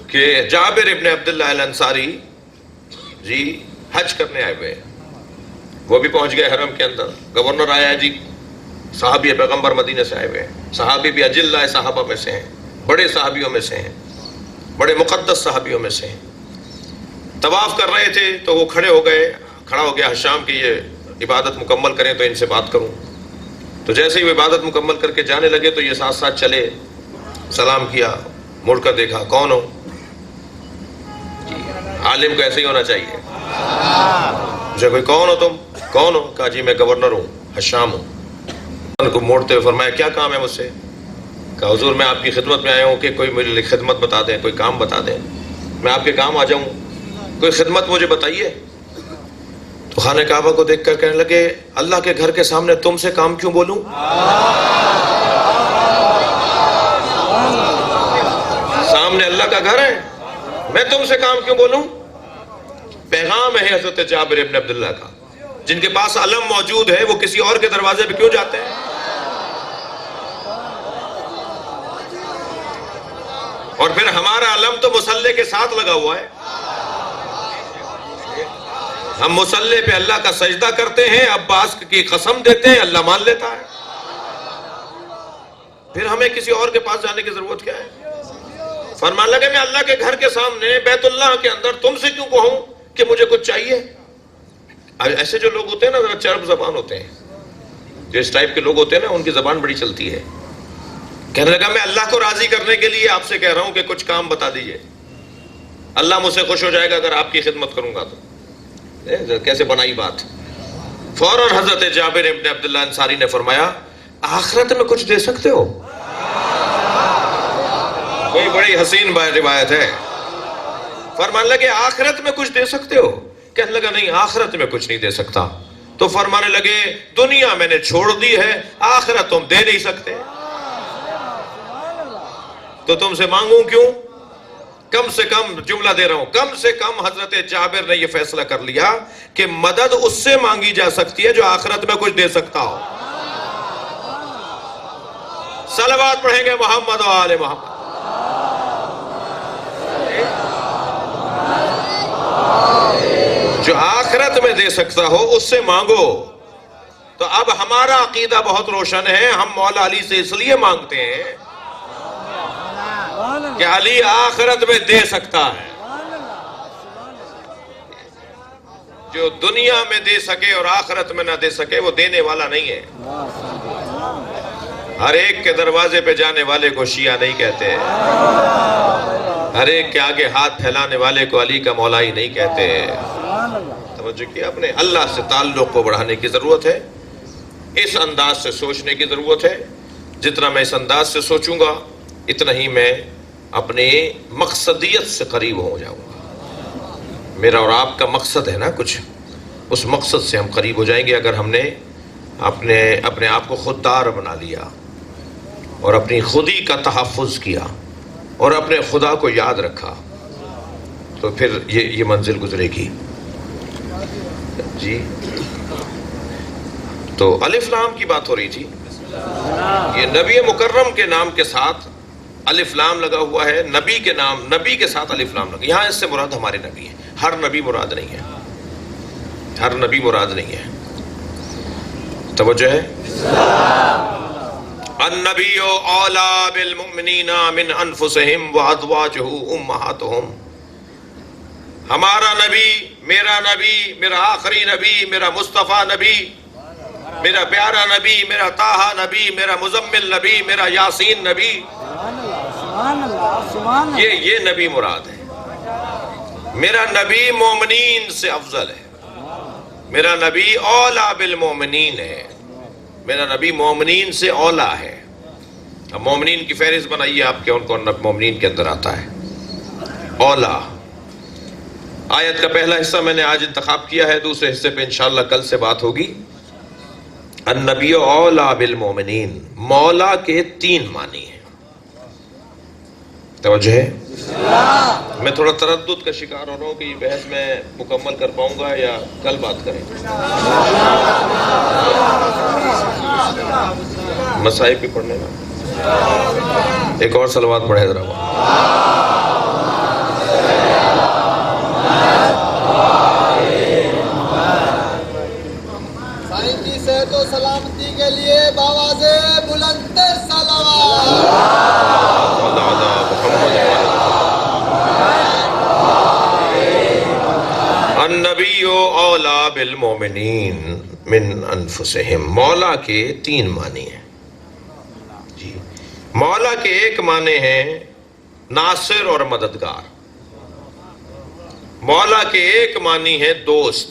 کہ جابر ابن عبداللہ الانصاری جی حج کرنے آئے ہوئے. وہ بھی پہنچ گئے حرم کے اندر. گورنر آیا ہے جی، صحابی پیغمبر مدینہ سے آئے ہوئے ہیں. صحابی بھی اجلہ صحابہ میں سے ہیں، بڑے صحابیوں میں سے ہیں، بڑے مقدس صحابیوں میں سے ہیں. طواف کر رہے تھے تو وہ کھڑا ہو گیا حشام کی یہ عبادت مکمل کریں تو ان سے بات کروں. تو جیسے ہی وہ عبادت مکمل کر کے جانے لگے تو یہ ساتھ ساتھ چلے. سلام کیا، مڑ کر دیکھا، کون ہو؟ جی عالم کو ایسے ہی ہونا چاہیے. مجھے کوئی کون ہو تم؟ کون ہو؟ کہا جی میں گورنر ہوں، حشام ہوں. ان کو موڑتے ہوئے فرمایا کیا کام ہے مجھ سے؟ کہا حضور میں آپ کی خدمت میں آیا ہوں کہ کوئی میرے لیے خدمت بتا دیں، کوئی کام بتا دیں، میں آپ کے کام آ جاؤں، کوئی خدمت مجھے بتائیے. تو خانہ کعبہ کو دیکھ کر کہنے لگے اللہ کے گھر کے سامنے تم سے کام کیوں بولوں؟ سامنے اللہ کا گھر ہے، میں تم سے کام کیوں بولوں؟ پیغام ہے حضرت جابر ابن عبداللہ کا. جن کے پاس علم موجود ہے وہ کسی اور کے دروازے پہ کیوں جاتے ہیں؟ اور پھر ہمارا علم تو مسلح کے ساتھ لگا ہوا ہے. ہم مصلی پہ اللہ کا سجدہ کرتے ہیں، عباس کی قسم دیتے ہیں، اللہ مان لیتا ہے. پھر ہمیں کسی اور کے پاس جانے کی ضرورت کیا ہے؟ فرمان لگے میں اللہ کے گھر کے سامنے بیت اللہ کے اندر تم سے کیوں کہوں کہ مجھے کچھ چاہیے؟ ایسے جو لوگ ہوتے ہیں نا ذرا چرب زبان ہوتے ہیں، جو اس ٹائپ کے لوگ ہوتے ہیں نا، ان کی زبان بڑی چلتی ہے. کہنے لگا میں اللہ کو راضی کرنے کے لیے آپ سے کہہ رہا ہوں کہ کچھ کام بتا دیجئے، اللہ مجھ سے خوش ہو جائے گا اگر آپ کی خدمت کروں گا تو. کیسے بنائی بات. فوراً حضرت جابر ابن عبداللہ انصاری نے فرمایا آخرت میں کچھ دے سکتے ہو؟ کوئی بڑی حسین روایت ہے. فرمان لگے آخرت میں کچھ دے سکتے ہو؟ کہنے لگا نہیں آخرت میں کچھ نہیں دے سکتا. تو فرمانے لگے دنیا میں نے چھوڑ دی ہے، آخرت تم دے نہیں سکتے، تو تم سے مانگوں کیوں؟ کم سے کم جملہ دے رہا ہوں، کم سے کم حضرت جابر نے یہ فیصلہ کر لیا کہ مدد اس سے مانگی جا سکتی ہے جو آخرت میں کچھ دے سکتا ہو. صلوات پڑھیں گے محمد و آل محمد. جو آخرت میں دے سکتا ہو اس سے مانگو. تو اب ہمارا عقیدہ بہت روشن ہے، ہم مولا علی سے اس لیے مانگتے ہیں کہ علی آخرت میں دے سکتا ہے. جو دنیا میں دے سکے اور آخرت میں نہ دے سکے وہ دینے والا نہیں ہے. ہر ایک کے دروازے پہ جانے والے کو شیعہ نہیں کہتے، ہر ایک کے آگے ہاتھ پھیلانے والے کو علی کا مولا ہی نہیں کہتے. توجہ کیا اپنے اللہ سے تعلق کو بڑھانے کی ضرورت ہے، اس انداز سے سوچنے کی ضرورت ہے. جتنا میں اس انداز سے سوچوں گا اتنا ہی میں اپنے مقصدیت سے قریب ہو جاؤں گا. میرا اور آپ کا مقصد ہے نا کچھ، اس مقصد سے ہم قریب ہو جائیں گے اگر ہم نے اپنے آپ کو خوددار بنا لیا اور اپنی خودی کا تحفظ کیا اور اپنے خدا کو یاد رکھا، تو پھر یہ منزل گزرے گی. جی تو الف لام کی بات ہو رہی تھی. یہ نبی مکرم کے نام کے ساتھ الف لام لگا ہوا ہے، نبی کے نام، نبی کے ساتھ الف لام لگا. یہاں اس سے مراد ہمارے نبی ہے، ہر نبی مراد نہیں ہے، ہر نبی مراد نہیں ہے. توجہ ہے. النبی اولا بالمؤمنین من انفسہم وازواجہ امہاتہم. ہمارا نبی، میرا آخری نبی، میرا مصطفیٰ نبی، میرا پیارا نبی، میرا طٰہٰ نبی، میرا مزمل نبی، میرا یاسین نبی، یہ نبی مراد ہے. میرا نبی مومنین سے افضل ہے، میرا نبی اولا بالمومنین ہے، میرا نبی مومنین سے اولا ہے. اب مومنین کی فہرست بنائیے آپ کے، ان کو مومنین کے اندر آتا ہے اولا. آیت کا پہلا حصہ میں نے آج انتخاب کیا ہے، دوسرے حصے پہ انشاءاللہ کل سے بات ہوگی. النبی اولا بالمومنین، مولا کے 3 معنی ہیں. توجہ ہے. میں تھوڑا تردد کا شکار ہو رہا ہوں کہ یہ بحث میں مکمل کر پاؤں گا یا کل بات کریں. مصائب بھی پڑھنے گا. ایک اور صلوات پڑھے ذرا. سائن کی صحت و سلامتی کے لیے باواز بلند صلوات. النبی اولا بالمومنین من انفسہم. مولا کے 3 معنی ہیں. جی مولا کے ایک معنی ہیں ناصر اور مددگار. مولا کے ایک معنی ہے دوست.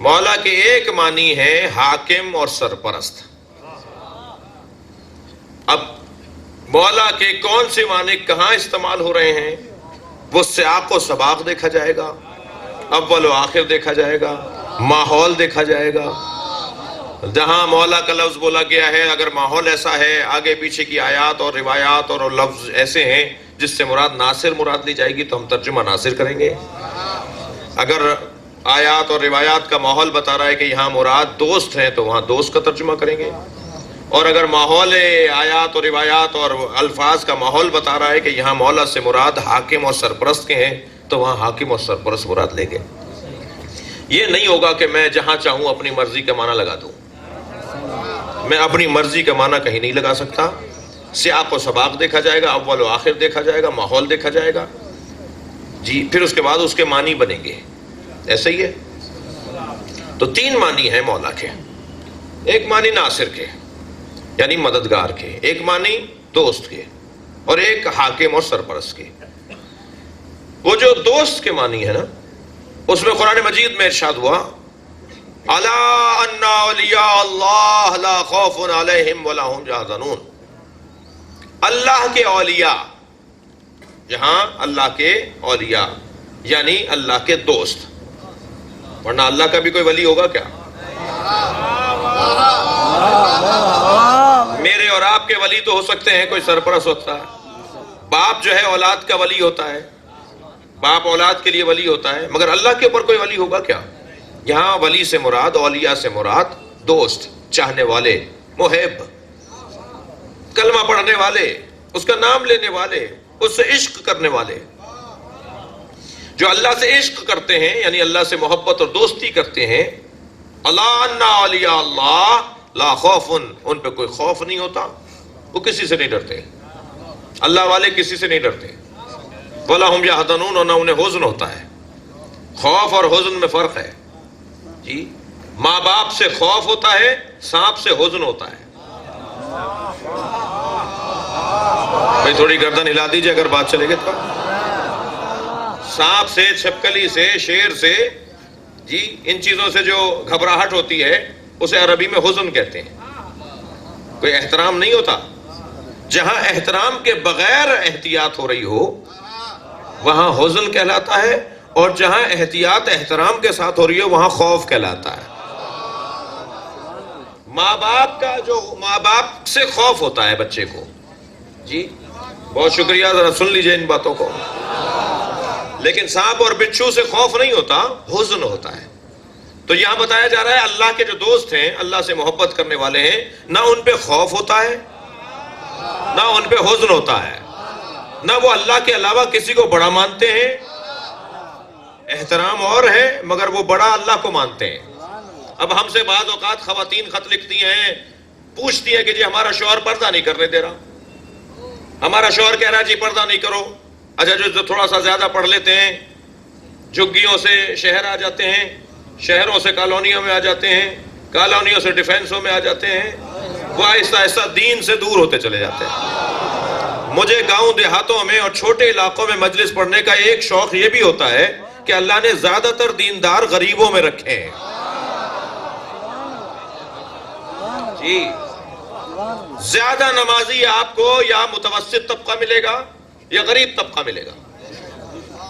مولا کے ایک معنی ہے حاکم اور سرپرست. اب مولا کے کون سے معنی کہاں استعمال ہو رہے ہیں وہ سیاق و سباق دیکھا جائے گا، اول و آخر دیکھا جائے گا، ماحول دیکھا جائے گا. جہاں مولا کا لفظ بولا گیا ہے اگر ماحول ایسا ہے، آگے پیچھے کی آیات اور روایات اور لفظ ایسے ہیں جس سے مراد ناصر مراد لی جائے گی تو ہم ترجمہ ناصر کریں گے. اگر آیات اور روایات کا ماحول بتا رہا ہے کہ یہاں مراد دوست ہیں تو وہاں دوست کا ترجمہ کریں گے. اور اگر ماحول آیات اور روایات اور الفاظ کا ماحول بتا رہا ہے کہ یہاں مولا سے مراد حاکم اور سرپرست کے ہیں تو وہاں حاکم اور سرپرست مراد لیں گے. یہ نہیں ہوگا کہ میں جہاں چاہوں اپنی مرضی کا معنی لگا دوں. میں اپنی مرضی کا معنی کہیں نہیں لگا سکتا. سیاق و سباق دیکھا جائے گا، اول و آخر دیکھا جائے گا، ماحول دیکھا جائے گا جی، پھر اس کے بعد اس کے معنی بنیں گے. ایسا ہی ہے. تو 3 معنی ہیں مولا کے. ایک معنی ناصر کے یعنی مددگار کے، ایک معنی دوست کے، اور ایک حاکم اور سرپرست کے. وہ جو دوست کے معنی ہے نا، اس میں قرآن مجید میں ارشاد ہوا الا ان اولیاء اللہ لا خوف علیہم ولا هم يحزنون. اللہ کے اولیاء، یہاں اللہ کے اولیاء یعنی اللہ کے دوست، ورنہ اللہ کا بھی کوئی ولی ہوگا کیا؟ میرے اور آپ کے ولی تو ہو سکتے ہیں، کوئی سرپرست ہوتا ہے، باپ جو ہے اولاد کا ولی ہوتا ہے، باپ اولاد کے لیے ولی ہوتا ہے، مگر اللہ کے اوپر کوئی ولی ہوگا کیا؟ یہاں ولی سے مراد، اولیاء سے مراد دوست، چاہنے والے، محب، کلمہ پڑھنے والے، اس کا نام لینے والے، اس سے عشق کرنے والے. جو اللہ سے عشق کرتے ہیں یعنی اللہ سے محبت اور دوستی کرتے ہیں، الا ان اولیاء اللہ لا خوف، ان پہ کوئی خوف نہیں ہوتا، وہ کسی سے نہیں ڈرتے. اللہ والے کسی سے نہیں ڈرتے. ولا هم يحزنون، اور نہ انہیں حزن ہوتا ہے. خوف اور حزن میں فرق ہے جی. ماں باپ سے خوف ہوتا ہے، سانپ سے حزن ہوتا ہے. بھئی تھوڑی گردن ہلا دیجئے اگر بات چلے گی تو. سانپ سے، چھپکلی سے، شیر سے جی، ان چیزوں سے جو گھبراہٹ ہوتی ہے اسے عربی میں حزن کہتے ہیں. کوئی احترام نہیں ہوتا. جہاں احترام کے بغیر احتیاط ہو رہی ہو وہاں حزن کہلاتا ہے، اور جہاں احتیاط احترام کے ساتھ ہو رہی ہو وہاں خوف کہلاتا ہے. ماں باپ کا جو ماں باپ سے خوف ہوتا ہے بچے کو جی. بہت شکریہ، ذرا سن لیجئے ان باتوں کو. لیکن سانپ اور بچھو سے خوف نہیں ہوتا، حزن ہوتا ہے. تو یہاں بتایا جا رہا ہے اللہ کے جو دوست ہیں، اللہ سے محبت کرنے والے ہیں، نہ ان پہ خوف ہوتا ہے، نہ ان پہ حزن ہوتا ہے، نہ وہ اللہ کے علاوہ کسی کو بڑا مانتے ہیں. احترام اور ہے مگر وہ بڑا اللہ کو مانتے ہیں. اب ہم سے بعض اوقات خواتین خط لکھتی ہیں، پوچھتی ہیں کہ جی ہمارا شوہر پردہ نہیں کرنے دے رہا، ہمارا شوہر کہہ رہا ہے جی پردہ نہیں کرو. اچھا جو تھوڑا سا زیادہ پڑھ لیتے ہیں، جھگیوں سے شہر آ جاتے ہیں، شہروں سے کالونیوں میں آ جاتے ہیں، کالونیوں سے ڈیفینسوں میں آ جاتے ہیں، وہ آہستہ آہستہ دین سے دور ہوتے چلے جاتے ہیں. مجھے گاؤں دیہاتوں میں اور چھوٹے علاقوں میں مجلس پڑھنے کا ایک شوق یہ بھی ہوتا ہے کہ اللہ نے زیادہ تر دیندار غریبوں میں رکھے ہیں جی. زیادہ نمازی آپ کو یا متوسط طبقہ ملے گا یا غریب طبقہ ملے گا.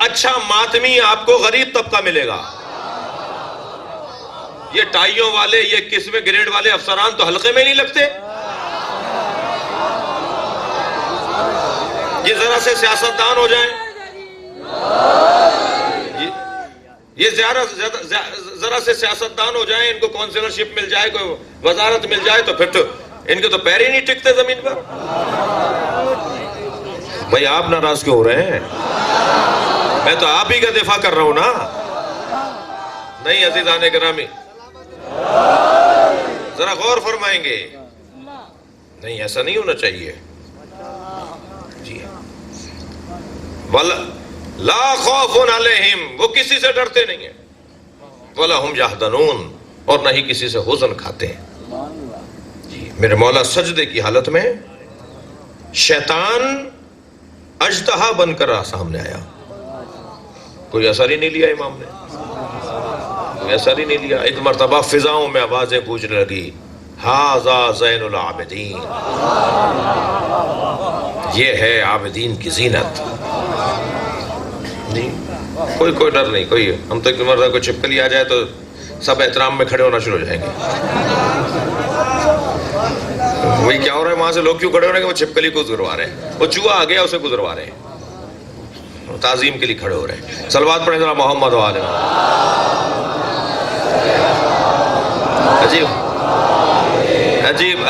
اچھا ماتمی آپ کو غریب طبقہ ملے گا. یہ ٹائیوں والے، یہ کسویں گریڈ والے افسران تو حلقے میں نہیں لگتے. یہ ذرا سے سیاستدان ہو جائیں، یہ ذرا سے سیاستدان ہو جائیں، ان کو کونسلرشپ مل جائے، کوئی وزارت مل جائے، تو پھر تو ان کے تو پیر ہی نہیں ٹکتے زمین پر. بھئی آپ ناراض کیوں ہو رہے ہیں؟ میں تو آپ ہی کا دفاع کر رہا ہوں نا. نہیں عزیزان گرامی، ذرا غور فرمائیں گے. نہیں ایسا نہیں ہونا چاہیے جی. لا خوف علیہم، وہ کسی سے ڈرتے نہیں ہیں. ولا هم يحزنون، اور نہ ہی کسی سے حزن کھاتے ہیں جی. میرے مولا سجدے کی حالت میں شیطان اژدہا بن کر سامنے آیا. کوئی اثر ہی نہیں لیا امام نے، کوئی اثر ہی نہیں لیا. ایک مرتبہ فضاؤں میں آوازیں گونجنے لگی، ھذا زین العابدین، یہ ہے عابدین کی زینت جی. کوئی ڈر نہیں، کوئی ہم تک مرتبہ کوئی چھپکلی آ جائے تو سب احترام میں کھڑے ہونا شروع ہو جائیں گے. وہی کیا ہو رہا ہے وہاں سے لوگ کیوں کھڑے ہو رہے ہیں کہ وہ چھپکلی کو گزروا رہے ہیں، وہ چوہا آ گیا اسے گزروا رہے ہیں، تعظیم کے لیے کھڑے ہو رہے ہیں. صلوات پڑھیں ذرا محمد و آل محمد.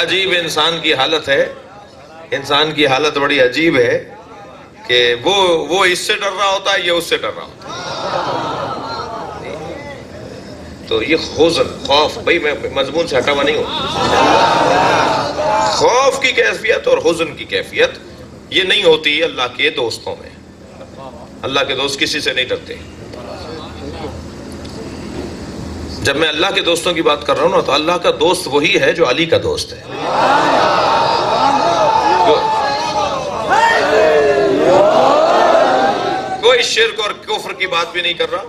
عجیب انسان کی حالت ہے. انسان کی حالت بڑی عجیب ہے کہ وہ اس سے ڈر رہا ہوتا ہے، یہ اس سے ڈر رہا ہوتا ہے. تو یہ حزن، خوف، بھئی میں مضمون سے ہٹا ہوا نہیں ہوں، خوف کی کیفیت اور حزن کی کیفیت یہ نہیں ہوتی اللہ کے دوستوں میں. اللہ کے دوست کسی سے نہیں ڈرتے. جب میں اللہ کے دوستوں کی بات کر رہا ہوں نا تو اللہ کا دوست وہی ہے جو علی کا دوست ہے. کوئی شرک اور کفر کی بات بھی نہیں کر رہا،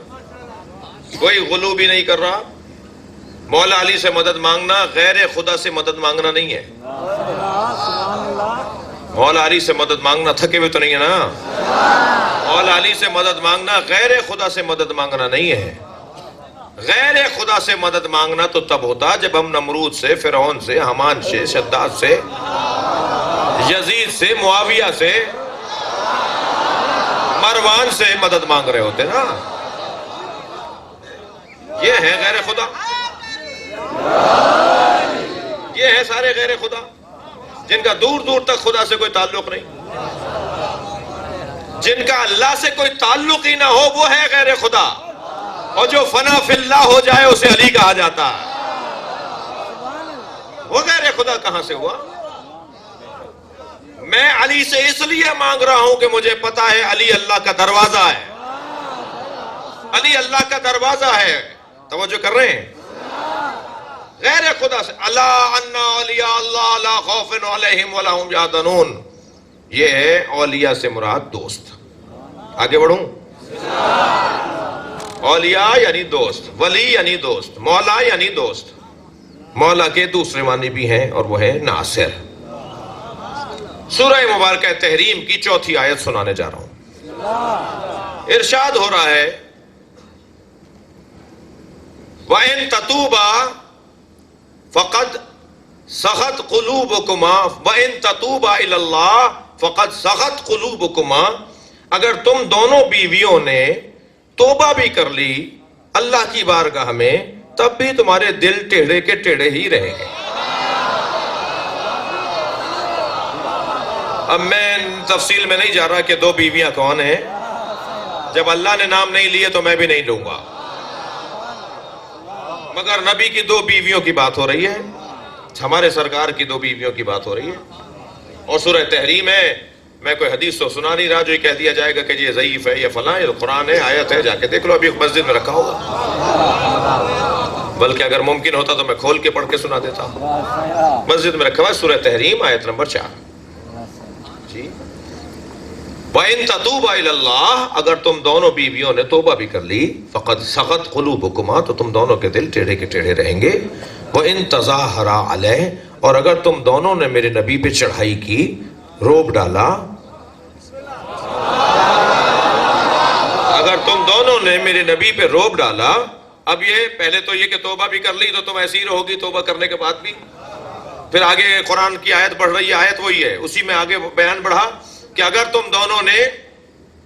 کوئی غلو بھی نہیں کر رہا. مولا علی سے مدد مانگنا غیر خدا سے مدد مانگنا نہیں ہے. مولا علی سے مدد مانگنا تھکے ہوئے تو نہیں ہے نا. مولا علی سے مدد مانگنا غیر خدا سے مدد مانگنا نہیں ہے. غیر خدا سے مدد مانگنا تو تب ہوتا جب ہم نمرود سے، فرعون سے، حمان سے، شداد سے، یزید سے، معاویہ سے، مروان سے مدد مانگ رہے ہوتے نا. یہ ہے غیر خدا، یہ ہے سارے غیر خدا جن کا دور دور تک خدا سے کوئی تعلق نہیں، جن کا اللہ سے کوئی تعلق ہی نہ ہو وہ ہے غیر خدا. اور جو فنا فی اللہ ہو جائے اسے علی کہا جاتا ہے. وہ غیر خدا کہاں سے ہوا؟ میں علی سے اس لیے مانگ رہا ہوں کہ مجھے پتا ہے علی اللہ کا دروازہ ہے. علی اللہ کا دروازہ ہے. توجہ کر رہے ہیں؟ غیر خدا سے الا ان اولیاء اللہ لا خوف علیہم ولا هم یحزنون، یہ ہے اولیاء سے مراد دوست. آگے بڑھوں؟ اولیاء یعنی دوست، ولی یعنی دوست، مولا یعنی دوست. مولا کے دوسرے معنی بھی ہیں اور وہ ہے ناصر. سورہ مبارکہ تحریم کی 4 آیت سنانے جا رہا ہوں. ارشاد ہو رہا ہے وَإِن تَتُوبَا فَقَدْ سَخَتْ قُلُوبُكُمَا وَإِن تَتُوبَا إِلَى اللَّهِ فَقَدْ سَخَتْ قُلُوبُكُمَا، اگر تم دونوں بیویوں نے توبہ بھی کر لی اللہ کی بارگاہ میں تب بھی تمہارے دل ٹیڑھے کے ٹیڑھے ہی رہیں گے. اب میں تفصیل میں نہیں جا رہا کہ 2 بیویاں کون ہیں. جب اللہ نے نام نہیں لیے تو میں بھی نہیں لوں گا، مگر نبی کی 2 بیویوں کی بات ہو رہی ہے، ہمارے سرکار کی 2 بیویوں کی بات ہو رہی ہے. اور سورہ تحریم ہے. میں کوئی حدیث تو سنا نہیں رہا جو یہ کہہ دیا جائے گا کہ یہ ضعیف ہے، یہ فلاں، یہ قرآن ہے، آیت ہے، جا کے دیکھ لو. ابھی مسجد میں رکھا ہوگا، بلکہ اگر ممکن ہوتا تو میں کھول کے پڑھ کے سنا دیتا. مسجد میں رکھا ہوا ہے سورہ تحریم آیت نمبر 4. جی وَإِن تَتُوبَا إِلَى اللَّهِ، اگر تم دونوں بیویوں نے توبہ بھی کر لی فَقَدْ سَخَتْ قُلُوبُكُمَا، تو تم دونوں کے دل ٹیڑھے کے ٹیڑھے رہیں گے. وَإِن تَظَاهَرَا عَلَيْهِ، اور اگر تم دونوں نے میرے نبی پہ چڑھائی کی، روب ڈالا، اگر تم دونوں نے میرے نبی پہ روب ڈالا. اب یہ پہلے تو یہ کہ توبہ بھی کر لی تو تم ایسی ہی رہو گی توبہ کرنے کے بعد بھی. پھر آگے قرآن کی آیت بڑھ رہی ہے، آیت وہی ہے، اسی میں آگے بیان بڑھا کہ اگر تم دونوں نے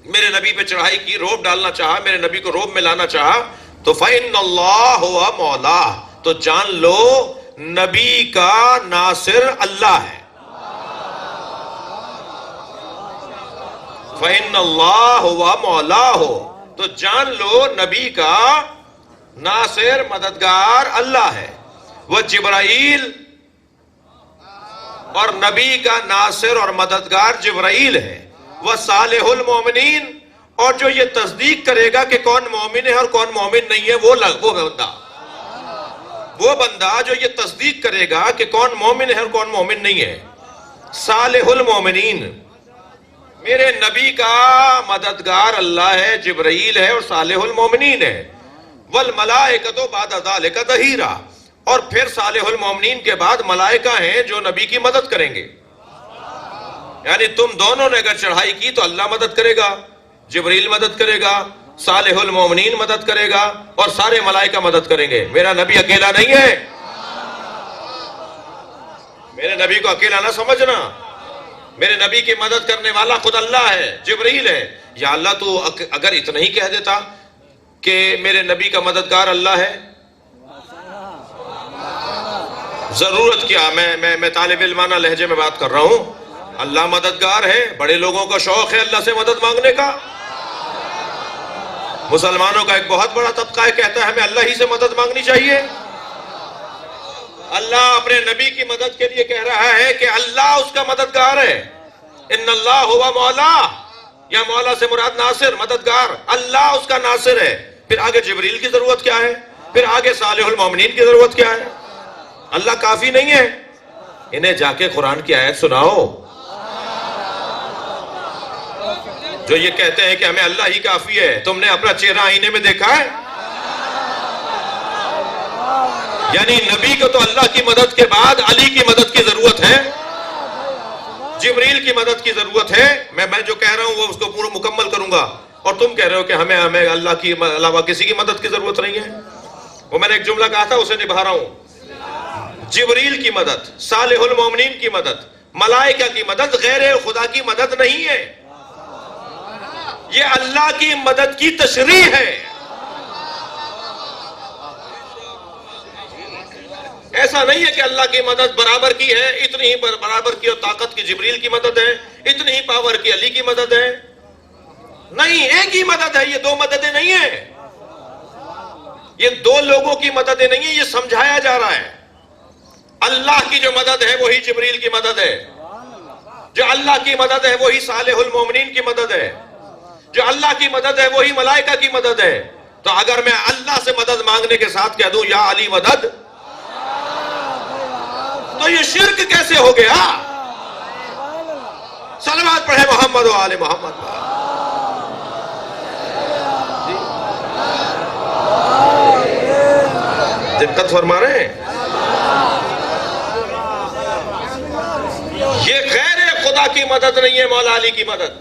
میرے نبی پہ چڑھائی کی، روب ڈالنا چاہا، میرے نبی کو روب میں لانا چاہا، تو فَإِنَّ اللَّهَ هُوَ مَوْلَاهُ، تو جان لو نبی کا ناصر اللہ ہے. فَإِنَّ اللَّهَ هُوَ مَوْلَاهُ، تو جان لو نبی کا ناصر مددگار اللہ ہے. وہ جبرائیل، اور نبی کا ناصر اور مددگار جبرائیل ہے. وہ صالح المومنین، اور جو یہ تصدیق کرے گا کہ کون مومن ہے اور کون مومن نہیں ہے، وہ بندہ جو یہ تصدیق کرے گا کہ کون مومن ہے اور کون مومن نہیں ہے. صالح المومنین، میرے نبی کا مددگار اللہ ہے، جبرائیل ہے اور صالح المومنین ہے. والملائکۃ بعد ذلک ظہیرا، اور پھر صالح المومنین کے بعد ملائکہ ہیں جو نبی کی مدد کریں گے. یعنی تم دونوں نے اگر چڑھائی کی تو اللہ مدد کرے گا، جبریل مدد کرے گا، صالح المومنین مدد کرے گا اور سارے ملائکہ مدد کریں گے. میرا نبی اکیلا نہیں ہے، میرے نبی کو اکیلا نہ سمجھنا. میرے نبی کی مدد کرنے والا خود اللہ ہے، جبریل ہے. یا اللہ تو اگر اتنا ہی کہہ دیتا کہ میرے نبی کا مددگار اللہ ہے، ضرورت کیا؟ میں طالب علمانہ لہجے میں بات کر رہا ہوں. اللہ مددگار ہے، بڑے لوگوں کا شوق ہے اللہ سے مدد مانگنے کا. مسلمانوں کا ایک بہت بڑا طبقہ ہے کہتا ہے ہمیں اللہ ہی سے مدد مانگنی چاہیے. اللہ اپنے نبی کی مدد کے لیے کہہ رہا ہے کہ اللہ اس کا مددگار ہے. ان اللہ ہوا مولا، یا مولا سے مراد ناصر، مددگار. اللہ اس کا ناصر ہے. پھر آگے جبریل کی ضرورت کیا ہے؟ پھر آگے صالح المومنین کی ضرورت کیا ہے؟ اللہ کافی نہیں ہے؟ انہیں جا کے قرآن کی آیت سناؤ جو یہ کہتے ہیں کہ ہمیں اللہ ہی کافی ہے. تم نے اپنا چہرہ آئینے میں دیکھا ہے؟ یعنی نبی کو تو اللہ کی مدد کے بعد علی کی مدد کی ضرورت ہے، جبریل کی مدد کی ضرورت ہے. میں جو کہہ رہا ہوں وہ اس کو پورا مکمل کروں گا، اور تم کہہ رہے ہو کہ ہمیں اللہ کی علاوہ کسی کی مدد کی ضرورت نہیں ہے. وہ میں نے ایک جملہ کہا تھا اسے نبھا رہا ہوں. جبریل کی مدد، صالح المومنین کی مدد، ملائکہ کی مدد غیر خدا کی مدد نہیں ہے، یہ اللہ کی مدد کی تشریح ہے. ایسا نہیں ہے کہ اللہ کی مدد برابر کی ہے، اتنی ہی برابر کی اور طاقت کی جبریل کی مدد ہے، اتنی ہی پاور کی علی کی مدد ہے. نہیں، ایک ہی مدد ہے. یہ دو مددیں نہیں ہیں، یہ دو لوگوں کی مددیں نہیں ہیں. یہ سمجھایا جا رہا ہے اللہ کی جو مدد ہے وہی جبریل کی مدد ہے، جو اللہ کی مدد ہے وہی صالح المومنین کی مدد ہے، جو اللہ کی مدد ہے وہی ملائکہ کی مدد ہے. تو اگر میں اللہ سے مدد مانگنے کے ساتھ کہہ دوں یا علی مدد، تو یہ شرک کیسے ہو گیا؟ صلوات پڑھے محمد و آل محمد. دقت فرما رہے ہیں. یہ غیر خدا کی مدد نہیں ہے مولا علی کی مدد،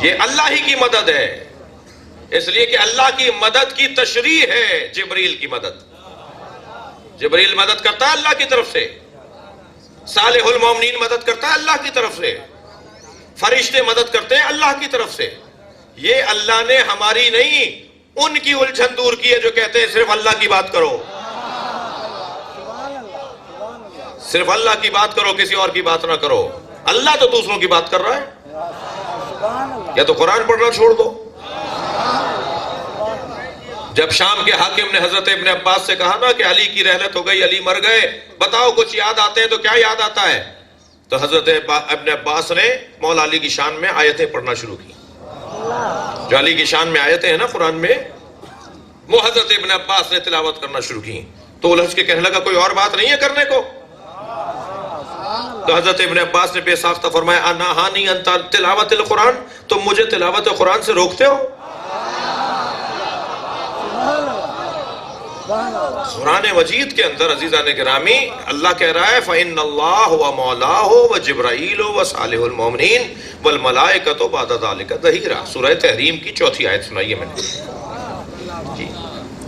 یہ اللہ ہی کی مدد ہے. اس لیے کہ اللہ کی مدد کی تشریح ہے جبریل کی مدد. جبریل مدد کرتا ہے اللہ کی طرف سے، صالح المومنین مدد کرتا ہے اللہ کی طرف سے، فرشتے مدد کرتے ہیں اللہ کی طرف سے. یہ اللہ نے ہماری نہیں، ان کی الجھن دور کی ہے جو کہتے ہیں صرف اللہ کی بات کرو، صرف اللہ کی بات کرو، کسی اور کی بات نہ کرو. اللہ تو دوسروں کی بات کر رہا ہے. یا تو قرآن پڑھنا چھوڑ دو. جب شام کے حاکم نے حضرت ابن عباس سے کہا نا کہ علی کی رحلت ہو گئی، علی مر گئے، بتاؤ کچھ یاد آتے ہیں؟ تو کیا یاد آتا ہے؟ تو حضرت ابن عباس نے مولا علی کی شان میں آیتیں پڑھنا شروع کی. جو علی کی شان میں آیتیں ہیں نا قرآن میں، وہ حضرت ابن عباس نے تلاوت کرنا شروع کی. تو الحج کے کہنے لگا کوئی اور بات نہیں ہے کرنے کو؟ تو حضرت ابن عباس نے بے ساختہ فرمایا انہانی انت تلاوت القرآن، تم مجھے تلاوت قرآن سے روکتے ہو؟ قرآن مجید کے اندر عزیزان گرامی اللہ کہہ رہا ہے فَإِنَّ اللَّهُ وَمَوْلَاهُ وَجِبْرَائِيلُ وَصَالِحُ الْمُؤْمِنِينَ وَالْمَلَائِكَةُ بَعْدَ ذَلِكَ ظَهِيرًا. سورہ تحریم کی 4 آیت سنائی ہے میں نے جی.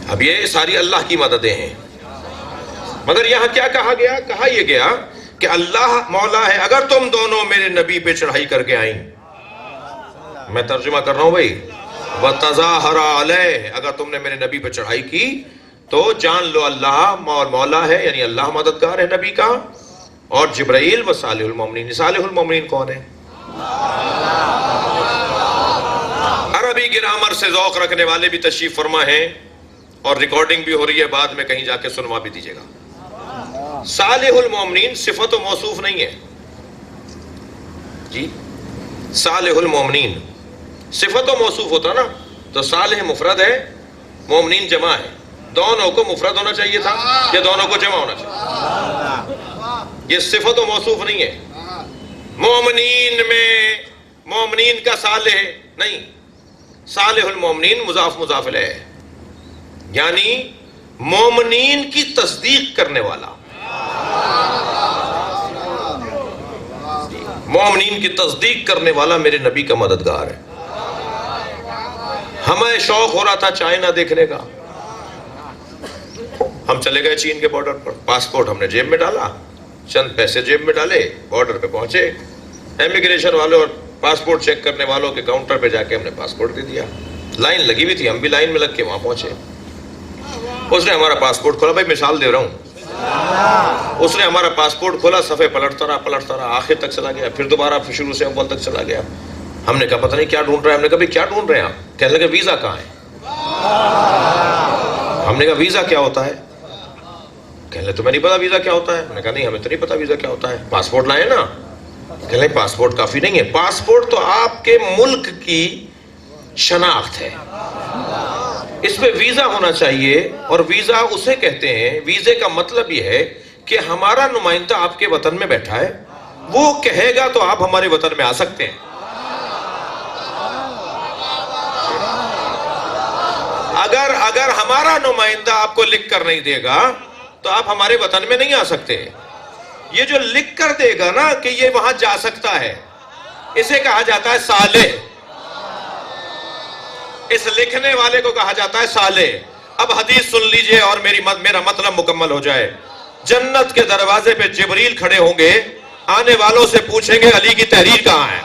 اب یہ ساری اللہ کی مددیں ہیں، مگر یہاں کیا کہا گیا؟ کہا یہ گیا کہ اللہ مولا ہے. اگر تم دونوں میرے نبی پہ چڑھائی کر کے آئیں، میں ترجمہ کر رہا ہوں بھائی، وَتَظَاهَرَ عَلَيْهِ، اگر تم نے میرے نبی پہ چڑھائی کی تو جان لو اللہ مولا ہے، یعنی اللہ مددگار ہے نبی کا. اور جبرائیل و صالح المومنین. صالح المومنین کون ہے؟ عربی گرامر سے ذوق رکھنے والے بھی تشریف فرما ہیں، اور ریکارڈنگ بھی ہو رہی ہے، بعد میں کہیں جا کے سنوا بھی دیجیے گا. صالح المومنین صفت و موصوف نہیں ہے جی. صالح المومنین صفت و موصوف ہوتا نا تو صالح مفرد ہے، مومنین جمع ہے. دونوں کو مفرد ہونا چاہیے تھا یا دونوں کو جمع ہونا چاہیے. یہ صفت و موصوف نہیں ہے. مومنین میں مومنین کا صالح نہیں، صالح المومنین مضاف مضاف الیہ ہے، یعنی مومنین کی تصدیق کرنے والا. مومنین کی تصدیق کرنے والا میرے نبی کا مددگار ہے. ہمیں شوق ہو رہا تھا چائنا دیکھنے کا، ہم چلے گئے چین کے بارڈر پر. پاسپورٹ ہم نے جیب میں ڈالا، چند پیسے جیب میں ڈالے، بارڈر پہ پہنچے. امیگریشن والوں اور پاسپورٹ چیک کرنے والوں کے کاؤنٹر پہ جا کے ہم نے پاسپورٹ دے دیا. لائن لگی ہوئی تھی، ہم بھی لائن میں لگ کے وہاں پہنچے. اس نے ہمارا پاسپورٹ کھولا، بھائی مثال دے رہا ہوں، اس نے ہمارا پاسپورٹ کھولا، صفحے پلٹتا رہا، آخر تک چلا گیا، پھر دوبارہ شروع سے اول تک چلا گیا. ہم نے کہا پتہ نہیں کیا ڈھونڈ رہا ہے. ہم نے کہا بھئی کیا ڈھونڈ رہے ہیں آپ؟ کہنے لگے ویزا کہاں ہے. ہم نے کہا ویزا کیا ہوتا ہے؟ کہنے لگے تمہیں نہیں پتا ویزا کیا ہوتا ہے؟ ہم نے کہا نہیں ہمیں تو نہیں پتا ویزا کیا ہوتا ہے. پاسپورٹ لائے نا؟ کہنے لگے پاسپورٹ کافی نہیں ہے. پاسپورٹ تو آپ کے ملک کی شناخت ہے, اس پہ ویزا ہونا چاہیے. اور ویزا اسے کہتے ہیں, ویزے کا مطلب یہ ہے کہ ہمارا نمائندہ آپ کے وطن میں بیٹھا ہے, وہ کہے گا تو آپ ہمارے وطن میں آ سکتے ہیں. اگر ہمارا نمائندہ آپ کو لکھ کر نہیں دے گا تو آپ ہمارے وطن میں نہیں آ سکتے. یہ جو لکھ کر دے گا نا کہ یہ وہاں جا سکتا ہے, اسے کہا جاتا ہے صالح. اس لکھنے والے کو کہا جاتا ہے صالح. اب حدیث سن لیجئے اور میرا مطلب مکمل ہو جائے. جنت کے دروازے پہ جبریل کھڑے ہوں گے, آنے والوں سے پوچھیں گے علی کی تحریر کہاں ہے.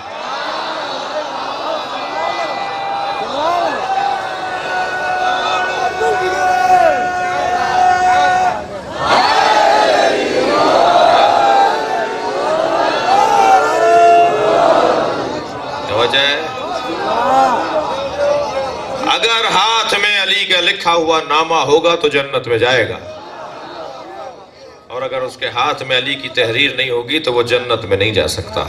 اگر ہاتھ میں علی کا لکھا ہوا نامہ ہوگا تو جنت میں جائے گا, اور اگر اس کے ہاتھ میں علی کی تحریر نہیں ہوگی تو وہ جنت میں نہیں جا سکتا.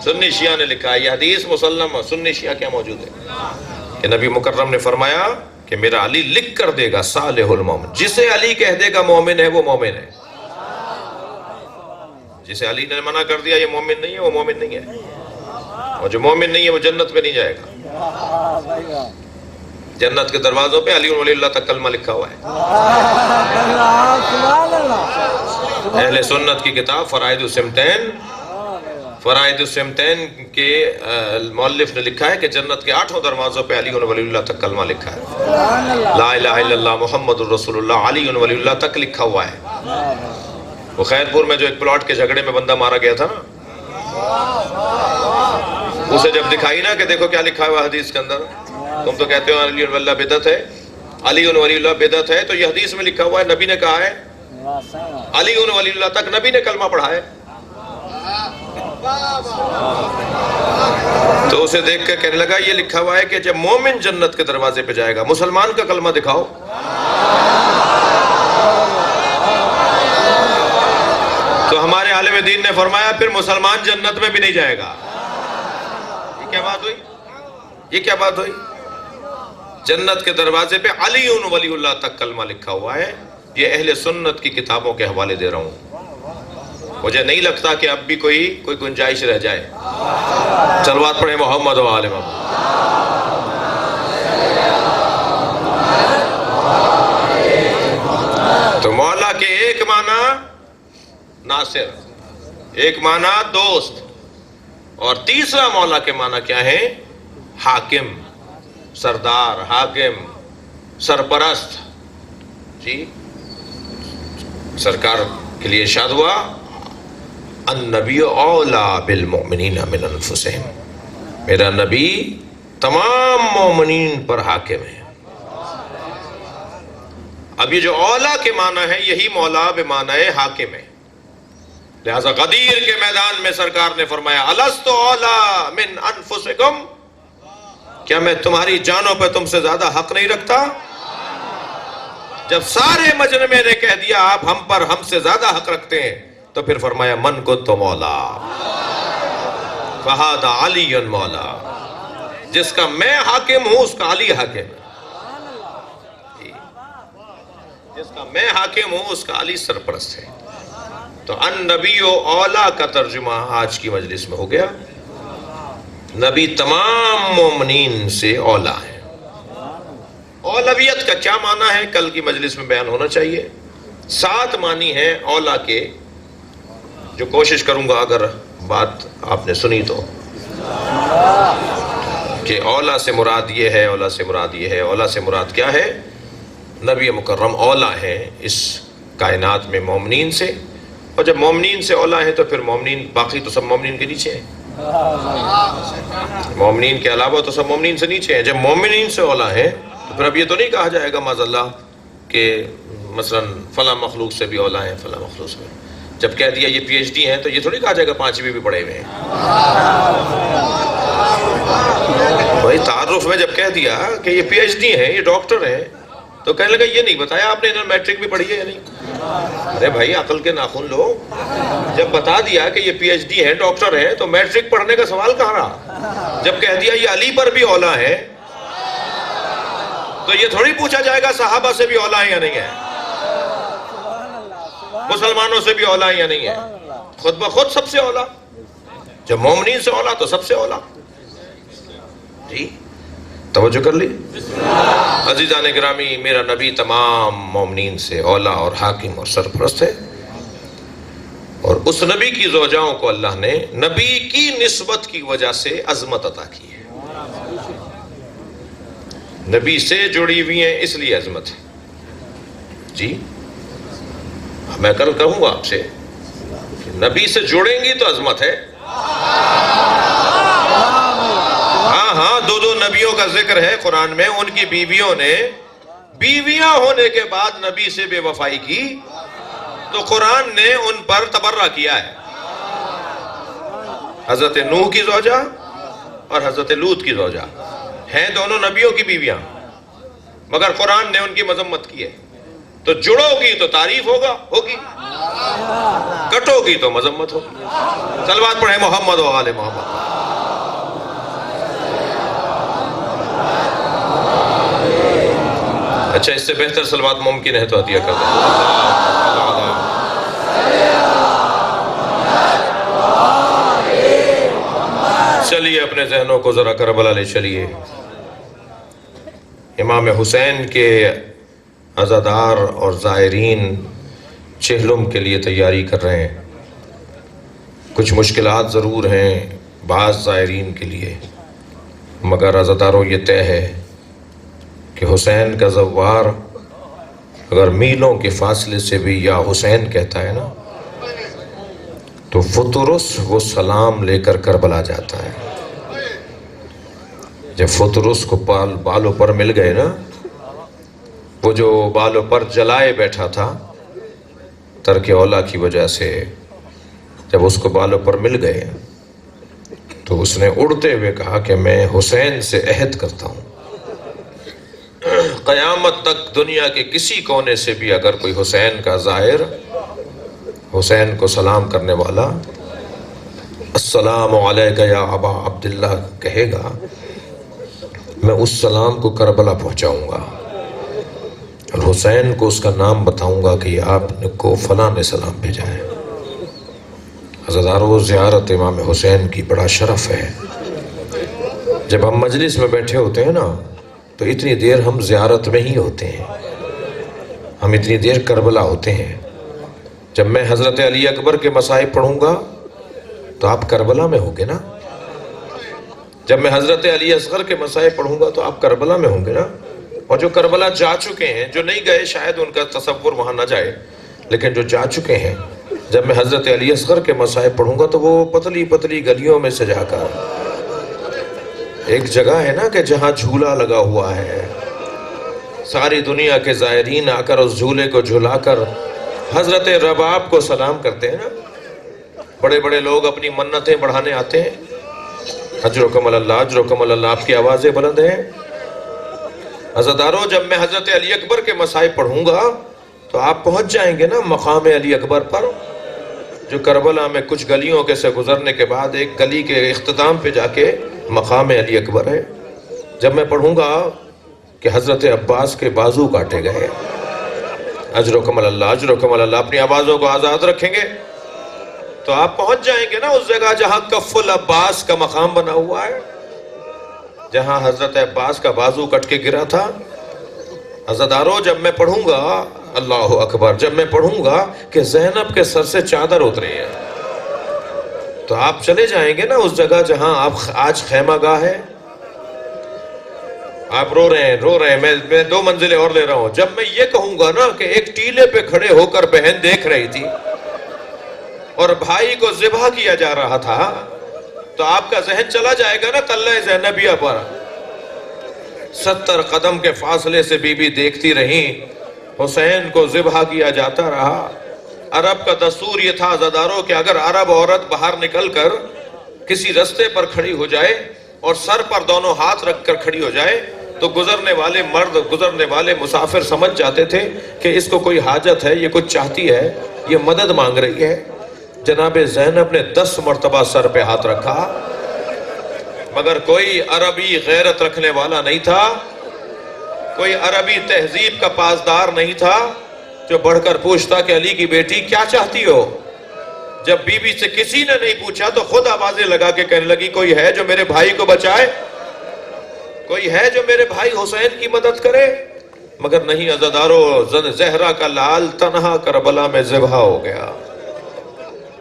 سنی شیعہ نے لکھا ہے, یہ حدیث مسلم. سنی شیعہ کیا موجود ہے کہ نبی مکرم نے فرمایا کہ میرا علی لکھ کر دے گا صالح المومن. جسے علی کہہ دے گا مومن ہے وہ مومن ہے. جسے علی نے منع کر دیا یہ مومن نہیں ہے, وہ مومن نہیں ہے. اور جو مومن نہیں ہے وہ جنت میں نہیں جائے گا. جنت کے دروازوں پہ علی ولی اللہ تک کلمہ لکھا ہوا ہے. اہل سنت کی کتاب فرائض السمتین, فرائض السمتین کے مؤلف نے لکھا ہے کہ جنت کے 8 دروازوں پہ علی ولی اللہ تک کلمہ لکھا ہے. لا الہ الا اللہ محمد الرسول اللہ علی ولی اللہ تک لکھا ہوا ہے. وہ خیرپور میں جو ایک پلاٹ کے جھگڑے میں بندہ مارا گیا تھا نا, اسے جب دکھائی نا کہ دیکھو کیا لکھا ہوا حدیث کے اندر, تم تو کہتے ہو علی ولی اللہ بدعت ہے, علی ولی اللہ بدعت ہے, تو یہ حدیث میں لکھا ہوا ہے, نبی نے کہا ہے علی ولی اللہ تک نبی نے کلمہ پڑھا ہے. تو اسے دیکھ کے کہنے لگا یہ لکھا ہوا ہے کہ جب مومن جنت کے دروازے پہ جائے گا, مسلمان کا کلمہ دکھاؤ. تو ہمارے عالم دین نے فرمایا پھر مسلمان جنت میں بھی نہیں جائے گا. یہ کیا بات ہوئی, یہ کیا بات ہوئی؟ جنت کے دروازے پہ علی ولی اللہ تک کلمہ لکھا ہوا ہے. یہ اہل سنت کی کتابوں کے حوالے دے رہا ہوں. مجھے نہیں لگتا کہ اب بھی کوئی گنجائش رہ جائے. صلوات پڑھیں محمد و آل محمد. تو مولا کے ایک معنی ناصر, ایک معنی دوست, اور تیسرا مولا کے معنی کیا ہے؟ حاکم, سردار, حاکم, سرپرست. جی سرکار کے لیے ارشاد ہوا النبی اولا بالمؤمنین من انفسہم, میرا نبی تمام مومنین پر حاکم ہے. اب یہ جو اولا کے معنی ہے یہی مولا بمعنی حاکم ہے. لہذا غدیر کے میدان میں سرکار نے فرمایا الست اولا من انفسکم, کیا میں تمہاری جانوں پہ تم سے زیادہ حق نہیں رکھتا؟ جب سارے مجمع نے کہہ دیا آپ ہم سے زیادہ حق رکھتے ہیں, تو پھر فرمایا من کنت مولا فہذا علی مولا, جس کا میں حاکم ہوں اس کا علی حاکم ہے. جس کا میں حاکم ہوں اس کا علی سرپرست ہے. تو النبی اولا کا ترجمہ آج کی مجلس میں ہو گیا. نبی تمام مومنین سے اولا ہے. اولویت کا کیا معنی ہے کل کی مجلس میں بیان ہونا چاہیے. 7 معنی ہیں اولا کے, جو کوشش کروں گا اگر بات آپ نے سنی تو, کہ اولا سے مراد یہ ہے, اولا سے مراد یہ ہے. اولا سے مراد کیا ہے؟ نبی مکرم اولا ہے اس کائنات میں مومنین سے, اور جب مومنین سے اولا ہے تو پھر مومنین باقی تو سب مومنین کے نیچے ہیں. مومنین کے علاوہ تو سب مومنین سے نیچے ہیں. جب مومنین سے اولا ہے تو پھر اب یہ تو نہیں کہا جائے گا معاذ اللہ کہ مثلا فلاں مخلوق سے بھی اولا ہے, فلاں مخلوق سے. جب کہہ دیا یہ پی ایچ ڈی ہیں تو یہ تھوڑی کہا جائے گا 5ویں بھی پڑھے ہوئے ہیں. بھائی تعارف میں جب کہہ دیا کہ یہ پی ایچ ڈی ہیں، یہ ڈاکٹر ہیں، تو کہنے لگا یہ نہیں بتایا آپ نے انہوں نے میٹرک بھی پڑھی ہے یا نہیں. ارے بھائی عقل کے ناخن لو، جب بتا دیا کہ یہ پی ایچ ڈی ہیں، ڈاکٹر ہیں، تو میٹرک پڑھنے کا سوال کہاں رہا؟ جب کہہ دیا یہ علی پر بھی اولا ہے تو یہ تھوڑی پوچھا جائے گا صحابہ سے بھی اولا ہے یا نہیں ہے، مسلمانوں سے بھی اولا ہے یا نہیں ہے. خود بخود سب سے اولا، جب مومنین سے اولا تو سب سے اولا. جی توجہ کر لی. عزیزان گرامی، میرا نبی تمام مومنین سے اولا اور حاکم اور سرپرست ہے، اور اس نبی کی زوجاؤں کو اللہ نے نبی کی نسبت کی وجہ سے عظمت عطا کی ہے. نبی سے جڑی ہوئی ہیں اس لیے عظمت ہے. جی میں کل کہوں گا آپ سے کہ نبی سے جڑیں گی تو عظمت ہے. ہاں دو نبیوں کا ذکر ہے قرآن میں، ان کی بیویوں نے بیویاں ہونے کے بعد نبی سے بے وفائی کی تو قرآن نے ان پر تبرہ کیا ہے. حضرت نوح کی زوجہ اور حضرت لوط کی زوجہ ہیں دونوں نبیوں کی بیویاں، مگر قرآن نے ان کی مذمت کی ہے. تو جڑو گی تو تعریف ہوگی، کٹو گی تو مذمت ہوگی. صلوات پڑھیں محمد و آل محمد. اچھا اس سے بہتر صلوات ممکن ہے تو عطیہ کر دیں. چلیے اپنے ذہنوں کو ذرا کربلا لے چلیے. امام حسین کے عزادار اور زائرین چہلم کے لیے تیاری کر رہے ہیں. کچھ مشکلات ضرور ہیں بعض زائرین کے لیے، مگر عزاداروں یہ طے ہے کہ حسین کا زوار اگر میلوں کے فاصلے سے بھی یا حسین کہتا ہے نا تو فطرس وہ سلام لے کر کربلا جاتا ہے. جب فطرس کو بالوں پر مل گئے نا، وہ جو بالوں پر جلائے بیٹھا تھا ترک اولا کی وجہ سے، جب اس کو بالوں پر مل گئے تو اس نے اڑتے ہوئے کہا کہ میں حسین سے عہد کرتا ہوں قیامت تک دنیا کے کسی کونے سے بھی اگر کوئی حسین کا زائر، حسین کو سلام کرنے والا السلام علیکہ یا ابا عبداللہ کہے گا، میں اس سلام کو کربلا پہنچاؤں گا اور حسین کو اس کا نام بتاؤں گا کہ یہ آپ کو فلاں نے سلام بھیجا ہے. عزادارو زیارت امام حسین کی بڑا شرف ہے. جب ہم مجلس میں بیٹھے ہوتے ہیں نا تو اتنی دیر ہم زیارت میں ہی ہوتے ہیں، ہم اتنی دیر کربلا ہوتے ہیں. جب میں حضرت علی اکبر کے مصائب پڑھوں گا تو آپ کربلا میں ہوں گے نا، جب میں حضرت علی اصغر کے مصائب پڑھوں گا تو آپ کربلا میں ہوں گے نا. اور جو کربلا جا چکے ہیں، جو نہیں گئے شاید ان کا تصور وہاں نہ جائے، لیکن جو جا چکے ہیں، جب میں حضرت علی اصغر کے مصائب پڑھوں گا تو وہ پتلی پتلی گلیوں میں سے جا کر ایک جگہ ہے نا کہ جہاں جھولا لگا ہوا ہے، ساری دنیا کے زائرین آ کر اس جھولے کو جھلا کر حضرت رباب کو سلام کرتے ہیں نا. بڑے بڑے لوگ اپنی منتیں بڑھانے آتے ہیں. اجرکم اللہ، اجرکم اللہ. آپ کی آوازیں بلند ہیں. عزادارو جب میں حضرت علی اکبر کے مصائب پڑھوں گا تو آپ پہنچ جائیں گے نا مقام علی اکبر پر، جو کربلا میں کچھ گلیوں کے سے گزرنے کے بعد ایک گلی کے اختتام پہ جا کے مقام علی اکبر ہے. جب میں پڑھوں گا کہ حضرت عباس کے بازو کاٹے گئے، اجرکم اللہ، اجرکم اللہ، اپنی آوازوں کو آزاد رکھیں گے تو آپ پہنچ جائیں گے نا اس جگہ جہاں کف العباس کا مقام بنا ہوا ہے، جہاں حضرت عباس کا بازو کٹ کے گرا تھا. عزادارو جب میں پڑھوں گا اللہ اکبر، جب میں پڑھوں گا کہ زینب کے سر سے چادر اتری ہے تو آپ چلے جائیں گے نا اس جگہ جہاں آپ آج خیمہ گاہ ہے. آپ رو رہے ہیں، میں 2 منزلیں اور لے رہا ہوں. جب میں یہ کہوں گا نا کہ ایک ٹیلے پہ کھڑے ہو کر بہن دیکھ رہی تھی اور بھائی کو ذبح کیا جا رہا تھا تو آپ کا ذہن چلا جائے گا نا تلہ زینبیہ پر. 70 قدم کے فاصلے سے بی بی دیکھتی رہی، حسین کو ذبح کیا جاتا رہا، عرب کا دستور یہ تھا عزاداروں کہ اگر عرب عورت باہر نکل کر کسی رستے پر کھڑی ہو جائے اور سر پر دونوں ہاتھ رکھ کر کھڑی ہو جائے تو گزرنے والے مرد، گزرنے والے مسافر سمجھ جاتے تھے کہ اس کو کوئی حاجت ہے، یہ کچھ چاہتی ہے، یہ مدد مانگ رہی ہے۔ جناب زینب نے 10 مرتبہ سر پہ ہاتھ رکھا، مگر کوئی عربی غیرت رکھنے والا نہیں تھا، کوئی عربی تہذیب کا پاسدار نہیں تھا جو بڑھ کر پوچھتا کہ علی کی بیٹی کیا چاہتی ہو۔ جب بی بی سے کسی نے نہیں پوچھا تو خود آوازیں لگا کے کہنے لگی کوئی ہے جو میرے بھائی کو بچائے، کوئی ہے جو میرے بھائی حسین کی مدد کرے؟ مگر نہیں عزادارو، زہرا کا لال تنہا کربلا میں ذبح ہو گیا۔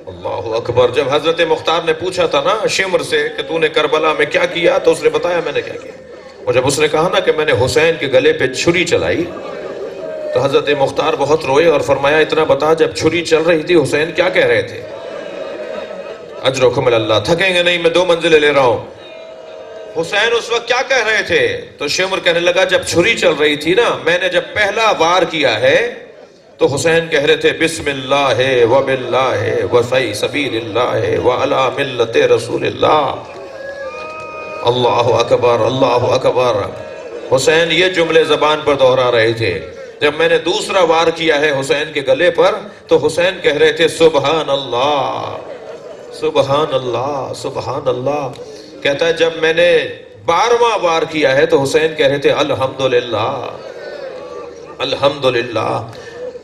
اللہ اکبر۔ جب حضرت مختار نے پوچھا تھا نا شمر سے کہ تو نے کربلا میں کیا کیا، تو اس نے بتایا میں نے کیا کیا، اور جب اس نے کہا نا کہ میں نے حسین کے گلے پہ چھری چلائی تو حضرت مختار بہت روئے اور فرمایا اتنا بتا جب چھری چل رہی تھی حسین کیا کہہ رہے تھے؟ اجرکم اللہ، تھکیں گے نہیں، میں 2 منزلیں لے رہا ہوں۔ حسین اس وقت کیا کہہ رہے تھے؟ تو شمر کہنے لگا جب چھری چل رہی تھی نا، میں نے جب پہلا وار کیا ہے تو حسین کہہ رہے تھے بسم اللہ وباللہ وفی سبیل اللہ وعلی ملت رسول اللہ۔ اللہ اکبر، اللہ اکبر۔ حسین یہ جملے زبان پر دہرا رہے تھے۔ جب میں نے دوسرا وار کیا ہے حسین کے گلے پر تو حسین کہہ رہے تھے سبحان اللہ، سبحان اللہ، سبحان اللہ۔ کہتا ہے جب میں نے 12واں وار کیا ہے تو حسین کہہ رہے تھے الحمدللہ، الحمدللہ۔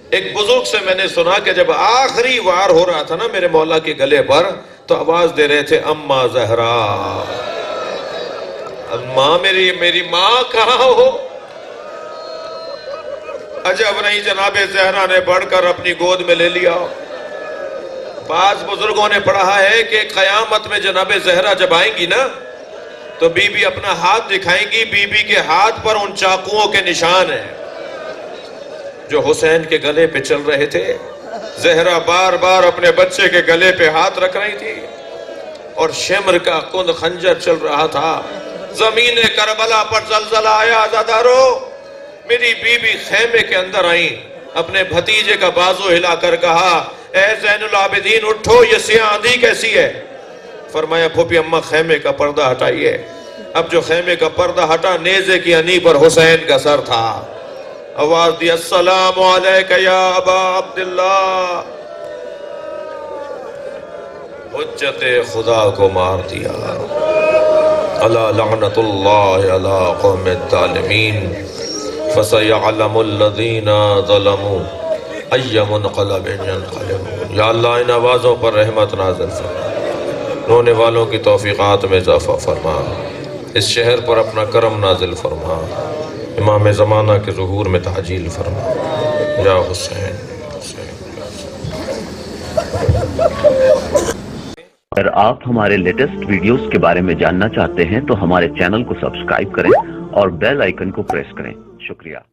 ایک بزرگ سے میں نے سنا کہ جب آخری وار ہو رہا تھا نا میرے مولا کے گلے پر تو آواز دے رہے تھے اما زہرا، ماں میری ماں کہاں ہو؟ عجب نہیں جناب زہرا نے بڑھ کر اپنی گود میں لے لیا۔ بعض بزرگوں نے پڑھا ہے کہ قیامت میں جناب زہرا جب آئیں گی نا تو بی بی اپنا ہاتھ دکھائیں گی، بی بی کے ہاتھ پر ان چاقوؤں کے نشان ہیں جو حسین کے گلے پہ چل رہے تھے۔ زہرا بار بار اپنے بچے کے گلے پہ ہاتھ رکھ رہی تھی اور شمر کا کند خنجر چل رہا تھا۔ زمین کربلا پر زلزلہ آیا عزادارو، میری بی بی خیمے کے اندر آئیں، اپنے بھتیجے کا بازو ہلا کر کہا اے زین العابدین اٹھو، یہ سیاہ آندھی کیسی ہے؟ فرمایا پھوپھی اماں خیمے کا پردہ ہٹائیے۔ اب جو خیمے کا پردہ ہٹا نیزے کی انی پر حسین کا سر تھا۔ آواز دی السلام علیکہ یا ابا عبداللہ۔ حجت خدا کو مار دیا۔ الا لعنت اللہ علی قوم الظالمین فسیعلم الذین ظلموا ای منقلب ینقلبون۔ یا اللہ ان آوازوں پر رحمت نازل فرما، رونے والوں کی توفیقات میں اضافہ فرما، اس شہر پر اپنا کرم نازل فرما، امام زمانہ کے ظہور میں تعجیل فرما، یا حسین۔ اگر آپ ہمارے لیٹسٹ ویڈیوز کے بارے میں جاننا چاہتے ہیں تو ہمارے چینل کو سبسکرائب کریں اور بیل آئیکن کو پریس کریں۔ شکریہ۔